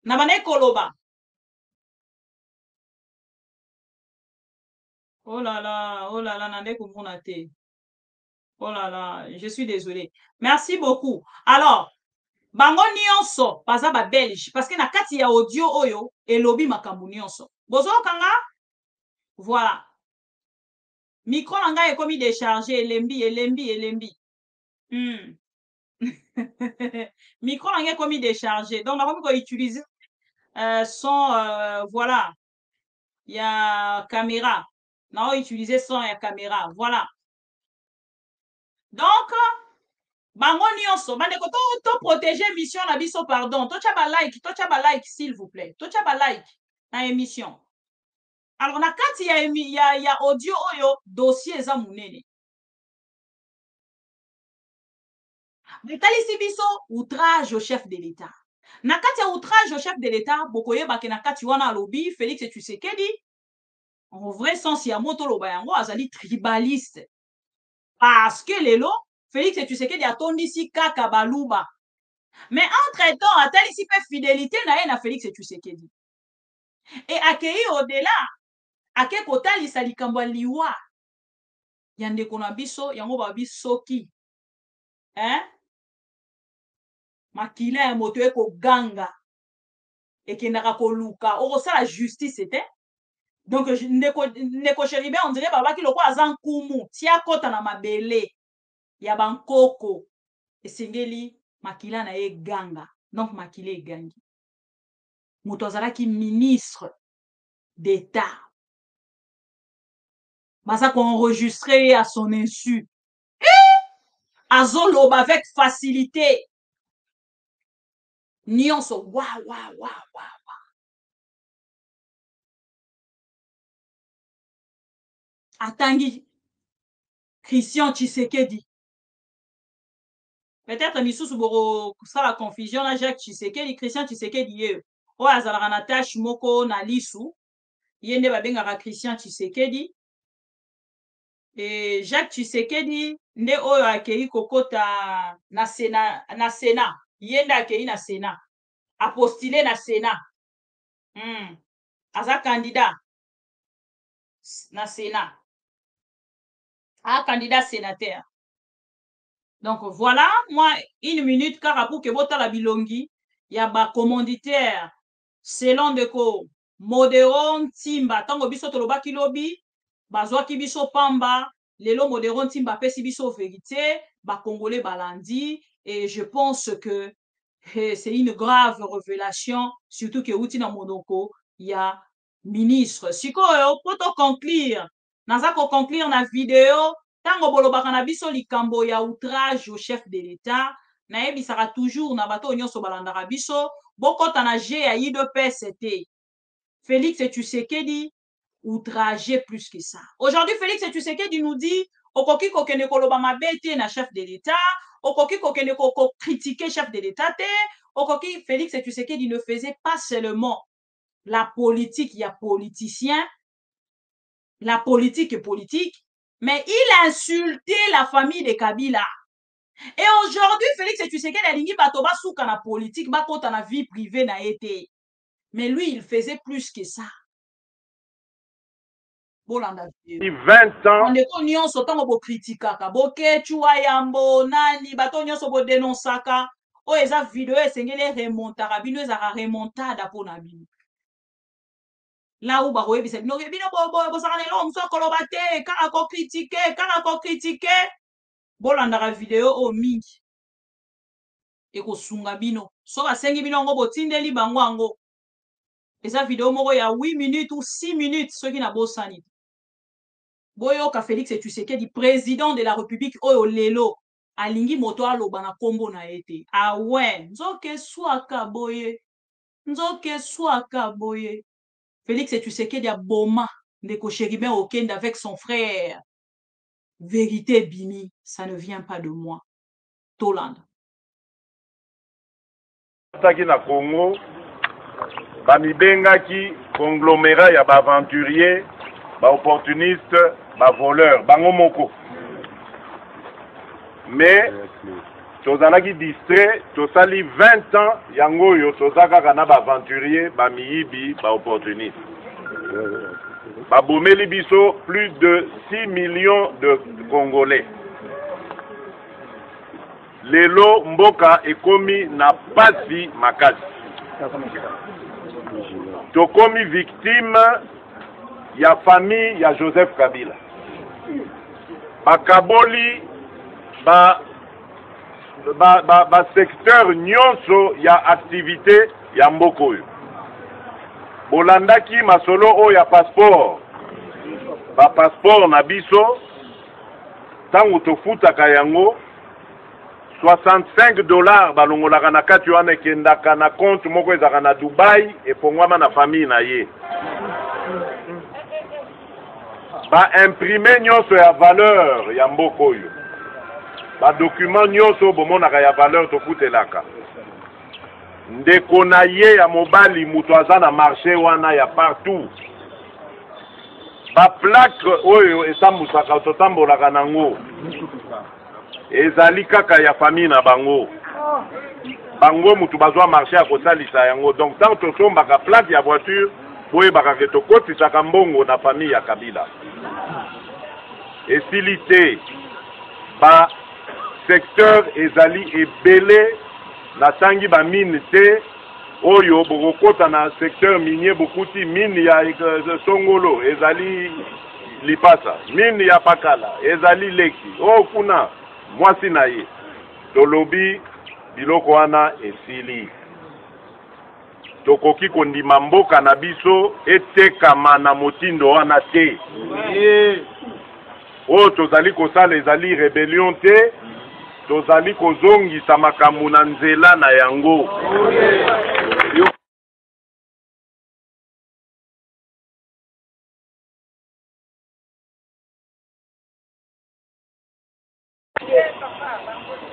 Nabane koloba. Oh là là, nande kumunate. Oh là là, je suis désolée. Merci beaucoup. Alors, bango nyonso, baza ba belge, parce que na kati ya audio oyo, elobi makambu nyonso. Bozo kanga? Voilà. Micro nanga ekomi déchargé, elembi. Micro nanga ekomi déchargé. Donc, nakomi ko utiliser son, voilà. Il y a caméra. Non, utiliser son et caméra. Voilà. Donc, bango nyonso, bandeko to protéger mission na biso, pardon. Tocha ba like, s'il vous plaît. Tocha ba like na émission. Alors, na kati ya audio oyo, dossier eza munene. Metalisi biso, outrage au chef de l'État. Na kati ya outrage au chef de l'État, bokoye bake na kati wana alobi, Félix Tshisekedi, en vrai sens ya moto loba yango azali tribaliste. Parce que lelo, Félix Tshisekedi atondisi kaka baluba. Mais entre-temps, atalisi pe fidélité na ye na Félix Tshisekedi. Et akei au-delà, ake kotalisa likambo ya liwa. Ya ndeko na biso, yango babi soki. Hein? Makila ya moto eko ganga. Ekendaka koluka. Okosala justice était. Donc, ndeko Chéribé, on dirait baba ki loko azan kumu. Tia kota na mabele. Ya bankoko. Esengeli makila na ye ganga. Donc, makila e gangi. Moto azalaki ministre d'État. Baza ko enregistré à son insu. Azoloba avec facilité. Nyonso. Wa. Atangi Christian Tshisekedi. Peut-être misusu boro ça la confusion na Jacques Tshisekedi, Christian Tshisekedi ye. O azalaka na tâche moko na lisu. Yende babengaka Christian Tshisekedi. Et Jacques Tshisekedi nde oyo akei kokota na Sénat. Yende akei na Sénat. A postulé na Sénat. Aza candidat na Sénat. A candidat sénateur. Donc voilà, moi, 1 minute car pour que votre la bilongi, il y a ba commanditaire, selon de ko, modéron timba, tango biso tolobaki lobi, bazwaki biso pamba, lelo modéron timba pesi biso vérité, ba congolais balandi, et je pense que c'est une grave révélation, surtout que outi na monoko, il y a ministre. Siko, poto conclure, naza ko conclure na vidéo, tango bolobaka na biso likambo ya outrage au chef de l'État, nayebisaka toujours na bato nyonso balandaka biso, bokota na G ya IDPS. Félix Tshisekedi outragé plus que ça. Aujourd'hui, Félix Tshisekedi nous dit okoki kokende koloba mabe te na chef de l'État, okoki kokende critiquer chef de l'État te, okoki Félix Tshisekedi ne faisait pas seulement la politique, il y a politicien, la politique est politique, mais il insultait la famille de Kabila. Et aujourd'hui, Félix Tshisekedi alingi bato basuka na politique, bakota na vie privée na été. Mais lui, il faisait plus que ça. Bolanda. 20 ans. Ndeko nyonso tango bo kritikaka, boke chua yambo nani bato nyonso bo dénonçaka. O eza vidéo esengeli remontaka bino ezaka remontada pona bino. Là où ba koyebisa bino ke bino bo sakana lo mso koloba te, kaka ko critiquer. Bolandaka vidéo o mingi. Eko sunga bino. So basengi bino ngo botindeli bango ango. Eza vidéo moko ya 8 minutes ou 6 minutes soki na bosani. Boyoka Félix Tshisekedi, président de la République oyo lelo alingi moto aloba na kombo na ete. Ah ouais, nzoke swaka boye. Félix Tshisekedi a boma ndeko Chéribin Okende avec son frère. Vérité bimi, ça ne vient pas de moi. Toland. Taki na Congo, bamibengaki conglomérat ya ba aventurier, ba opportuniste ba voleur bango moko. Mais tozalaki distrait tosali 20 ans yango yo tozaka na ba aventurier ba miyibi ba opportuniste. Ba bomeli biso plus de 6 millions de Congolais. Lelo mboka ekomi na pasi makasi. Tokomi victime ya famille ya Joseph Kabila. Bakaboli ba secteur nyonso ya activité ya mboko yo. Bolandaki masolo o ya passeport. Ba passeport na biso tangu tofutaka yango $65 balongolaka na kati wana ekendaka na compte moko ezaka na Dubai epongwama na famille na ye. Ba imprimer nyonso ya valeur ya mboko oyo. Ba document nyonso bomonaka ya valeur tofutelaka. Ndeko na ye ya mobali mutu aza na marché wana ya partout. Ba plaque oyo esambusaka totambolaka nango. Ezali kaka ya famille na bango. Bango mutu bazwa marché à kosalisa yango. Donc tant tosombaka plaque ya voiture boye baka ke tokotisaka mbongo na famille ya Kabila. Esilité ba secteur ezali ebele na tangi ba mine te oyo bokota na secteur minier bokuti mine ya Songolo ezali Lipasa, mine ya Pakala ezali Leki. Oh kuna mwasi na ye tolobi biloko wana esili. Tokoki kondima mboka na biso etekama na motindo wana te. O tozali kosala ezali rebellion te, tozali kozongisa makambo na nzela na yango.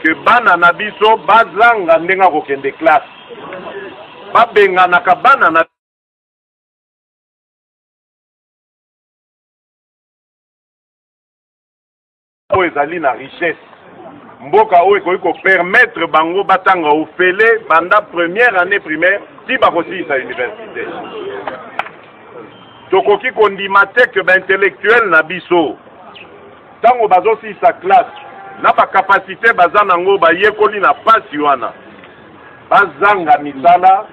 Que bana na biso bazanga ndenga kokende classe. Babenganaka bana na o ezali na richesse. Mboka o ekoki ko permettre bango batanga ofele banda première année primaire ti bakosilisa université. Tokoki kondima te ke ba intellectuel na biso. Tango bazosilisa classe na ba capacité bazanango ba yekoli na pasi wana. Bazanga misala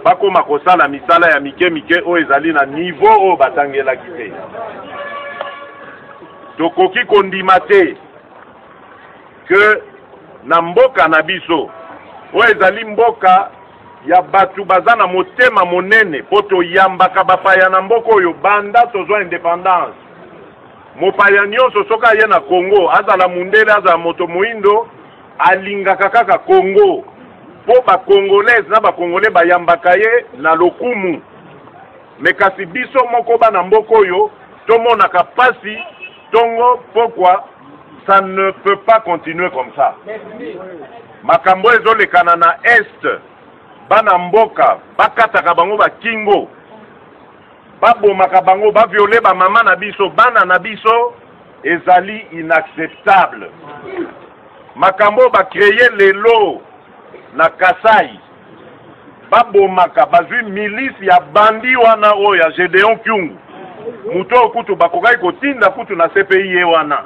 bakoma kosala misala ya mike mike o ezali na niveau o batangela kite. Tokoki kondima te que na mboka na biso o ezali mboka ya batu bazana motema monene poto yambaka bapaya na mboka oyo banda tozwa indépendance. Mopaya nyonso soka ye na Congo azala mundele azala moto moindo alingaka kaka Congo. Po ba Congolais na ba Congolais bayambaka ye na lokumu. Mekasi biso moko bana mboka oyo tomonaka pasi tongo pourquoi ça ne peut pas continuer comme ça. Makambo ezolekana na est bana mboka bakataka bango ba kingo. Babomaka bango ba violer ba mama na biso bana na biso ezali inacceptable. Makambo ba créer lelo na Kasai babomaka bazwi milice ya bandi wana oya Gédéon Kyungu muto kutu bakokai kotinda kutu na CPI ye wana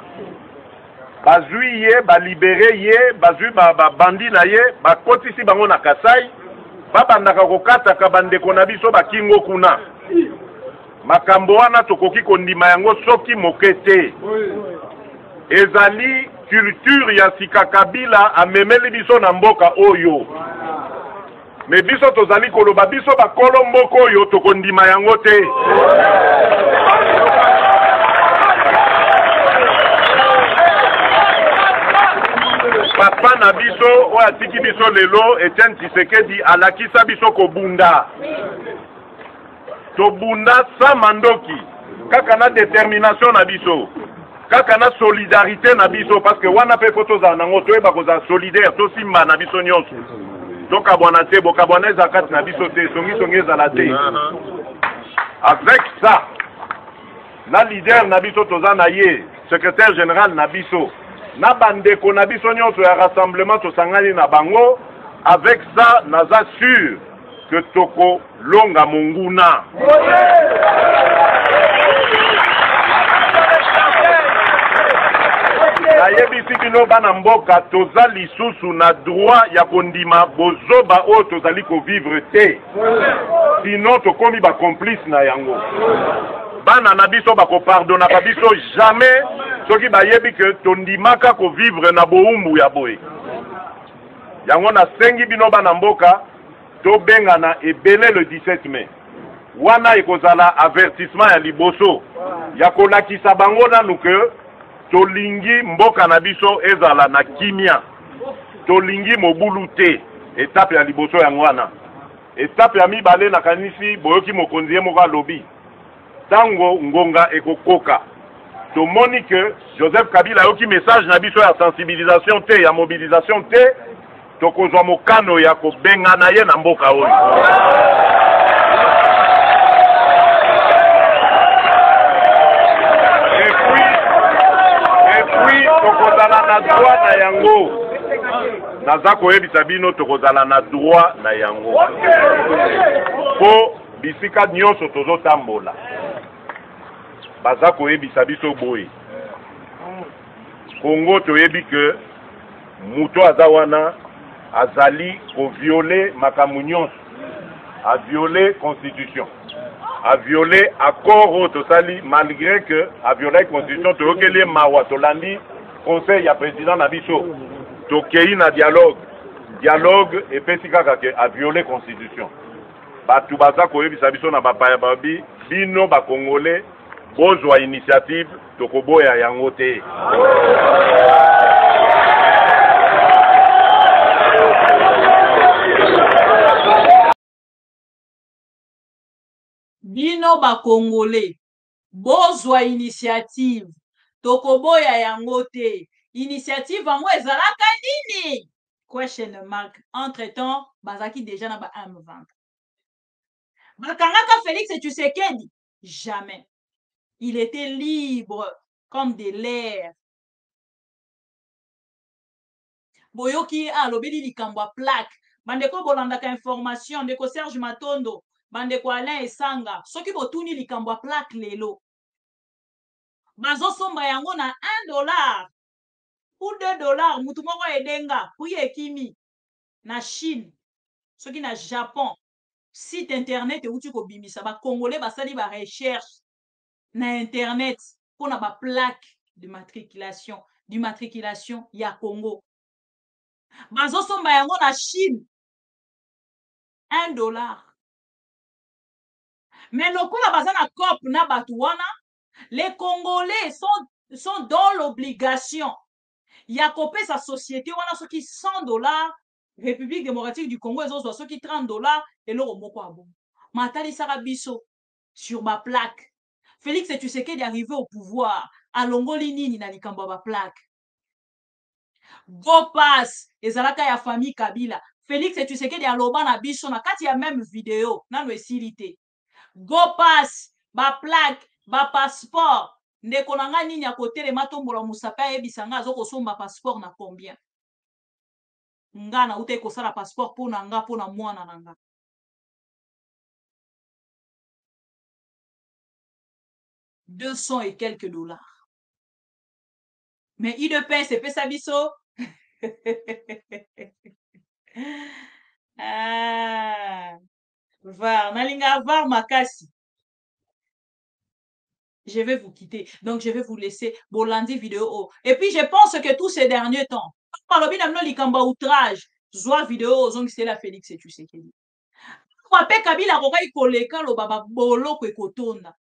bazwi ye balibere ye bazwi bandi na ye bakotisi bango na Kasai babandaka kokataka bandeko na biso bakingo kuna makambo wana tokoki kondima yango soki mokete ezali culture ya sika Kabila amemeli biso na mboka oyo. Me biso tozali koloba biso bakolo mboka oyo tokondima yango te. Papa na biso o atiki biso lelo Etienne Tshisekedi alakisa biso kobunda. Tobunda sa mandoki kaka na détermination na biso. Kaka na solidarité na biso parce que wana pe photo za nango toyeba koza solidaire to simba na biso nyonso. Donc abona te bokabona zakat na biso te songi za la te. Avec ça na leader na biso toza na ye secrétaire général na biso na bandeko na biso nyonso ya rassemblement tosangani na bango. Avec ça naza sûr que toko longa monguna. Nayebisi bino bana mboka toza lisusu na droit ya kondima bozoba oyo tozali kovivre te, sinon tokomi bacomplice na yango. Bana na biso bakopardonaka biso jamais soki bayebi ke tondimaka kovivre na boumbu ya boye. Yango nasengi bino bana mboka tobengana ebele le 17 mai. Wana ekozala avertissement ya liboso ya kolakisa bango nanu ke tolingi mboka na biso ezala na kimia, tolingi mobulu te. Etape ya liboso yango wana. Etape ya mibale na kanisi boyoki mokonzi ye moko alobi tango ngonga ekokoka tomoni ke Joseph Kabila yoki message na biso ya sensibilisation te, ya mobilisation te, tokozwa mokano ya kobengana ye na mboka oyo. Et puis tokozala na droit na yango. Naza koyebisa bino tokozala na droit na yango. Po bisika nyonso tozotambola baza koyebisa biso boye. Congo toyebi ke muto aza wana azali ko violer makambo nyonso, a violer constitution, a violer accord au tosali, malgré que a violer constitution toyokeli mawa tolandi conseil ya président na biso tokei na dialogue epesi kaka ke a violer constitution. Batu baza koyebisa biso na bapaya babi bino bakongole bozwa initiative tokoboya yango te. Bino ba Congolais bozwa initiative tokoboya yango te. Initiative yango ezalaka nini? Question mark. Entre temps bazaki déjà na ba M20. Bakangaka Félix Tshisekedi jamais. Il était libre comme de l'air. Boyoki alobeli likambo a plaque. Bandeko bolandaka information, ndeko Serge Matondo, bandeko Alain Esanga, soki botuni likambo a plaque lelo. Bazo somba yango na $1 ou $2, mutu moko edenga, puye kimi na Chine, soki na Japon, site internet uti ko bimisa ba Congolais basali ba recherche na internet pour na ba plaque de matriculation ya Congo. Bazo somba yango na Chine $1. Mais lokola baza na COP na batu wana, les Congolais sont dans l'obligation ya kopesa société wana soki $100, République démocratique du Congo ezozwa soki $30 eloko moko abo. Matali saka biso sur ma plaque. Félix Tshisekedi arrivé au pouvoir, alongoli nini na likambo ba plaque. Go pass ezalaka ya famille Kabila. Félix Tshisekedi aloba na biso na kati ya même vidéo nano esilité. Go pass ba plaque ba passeport ndeko nanga nini akotelema tombola musapa yebisanga azokosomba passeport na combien. Nga na ute kosala passeport pour na nga pour na mwana nanga. $200 et quelques. Mais UDPS c'est fait ça biso. Ah, var nalinga var makasi. Je vais vous quitter. Donc, je vais vous laisser Bolandi vidéo. Et puis, je pense que tous ces derniers temps, palobi namno likamba outrage, zoa vidéo, zong c'est la Félix Tshisekedi. Wape Kabila kokai koleka lo baba bolo kwe kotonda.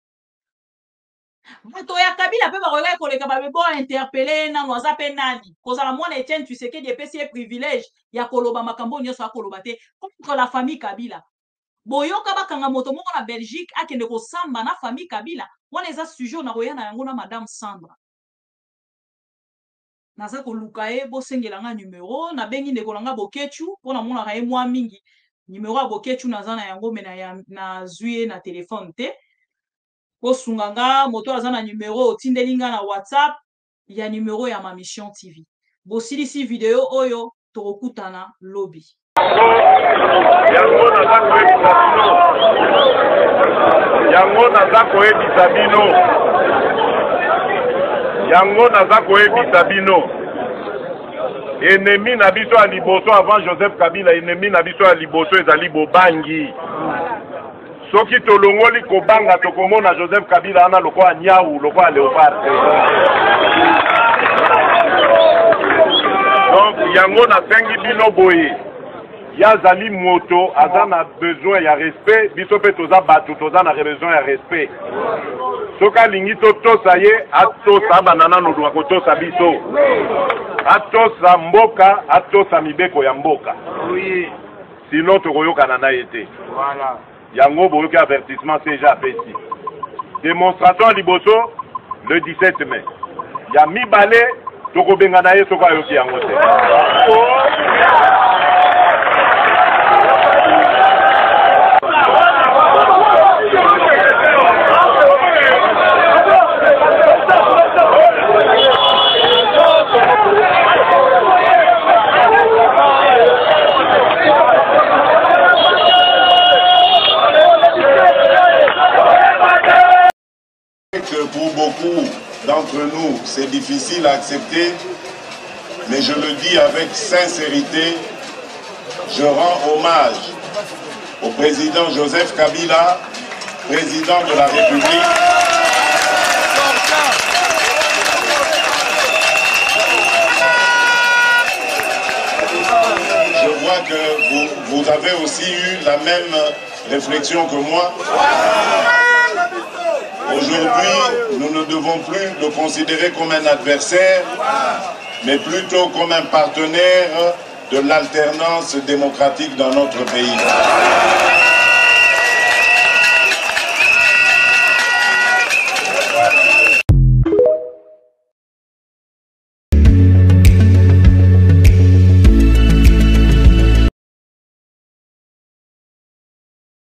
Bato ya Kabila pe bakokai koleka babe bo interpeller na noza pe nani. Kozala mwana Etienne Tshisekedi epesi privilège ya koloba makambo nyoso akoloba te contre la famille Kabila. Boyoka bakanga moto moko na Belgique akende kosamba na famille Kabila. Wana eza sujet na koya na yango na madame Sandra. Naza koluka e bo sengela nga numéro na bengi ndeko langa Bokechu pona mona ka e mwa mingi numéro ya Bokechu naza na yango mena ya na zuye na téléphone te. bosunganga moto aza na numéro otindelinga na WhatsApp ya numéro ya ma mission TV. Bosilisi video oyo tokokutana lobby. Yango naza koyebisa bino. Yango naza koyebisa bino. Ennemi na biso ya liboso avant Joseph Kabila, ennemi na biso ya liboso ezali bobangi. Soki tolongoli kobanga tokomona Joseph Kabila ana lokola nyau, lokola léopard. Donc yango nasengi bino boye. Yazali moto azana besoin ya respect, biso pe toza batu toza na besoin ya respect. Soka lingi to tosa ye atosa banana no dwa kotosa biso. Atosa mboka, atosa mibeko ya mboka. Oui. Sinon tokoyokana na yete. Voilà. Yango boyoki avertissement déjà pesi. Démonstration liboso le 17 mai. Ya mibale tokobenga na ye soka yoki yango te. Pour beaucoup d'entre nous, c'est difficile à accepter, mais je le dis avec sincérité, je rends hommage au président Joseph Kabila, président de la République. Je vois que vous avez aussi eu la même réflexion que moi. Aujourd'hui, nous ne devons plus le considérer comme un adversaire, mais plutôt comme un partenaire de l'alternance démocratique dans notre pays.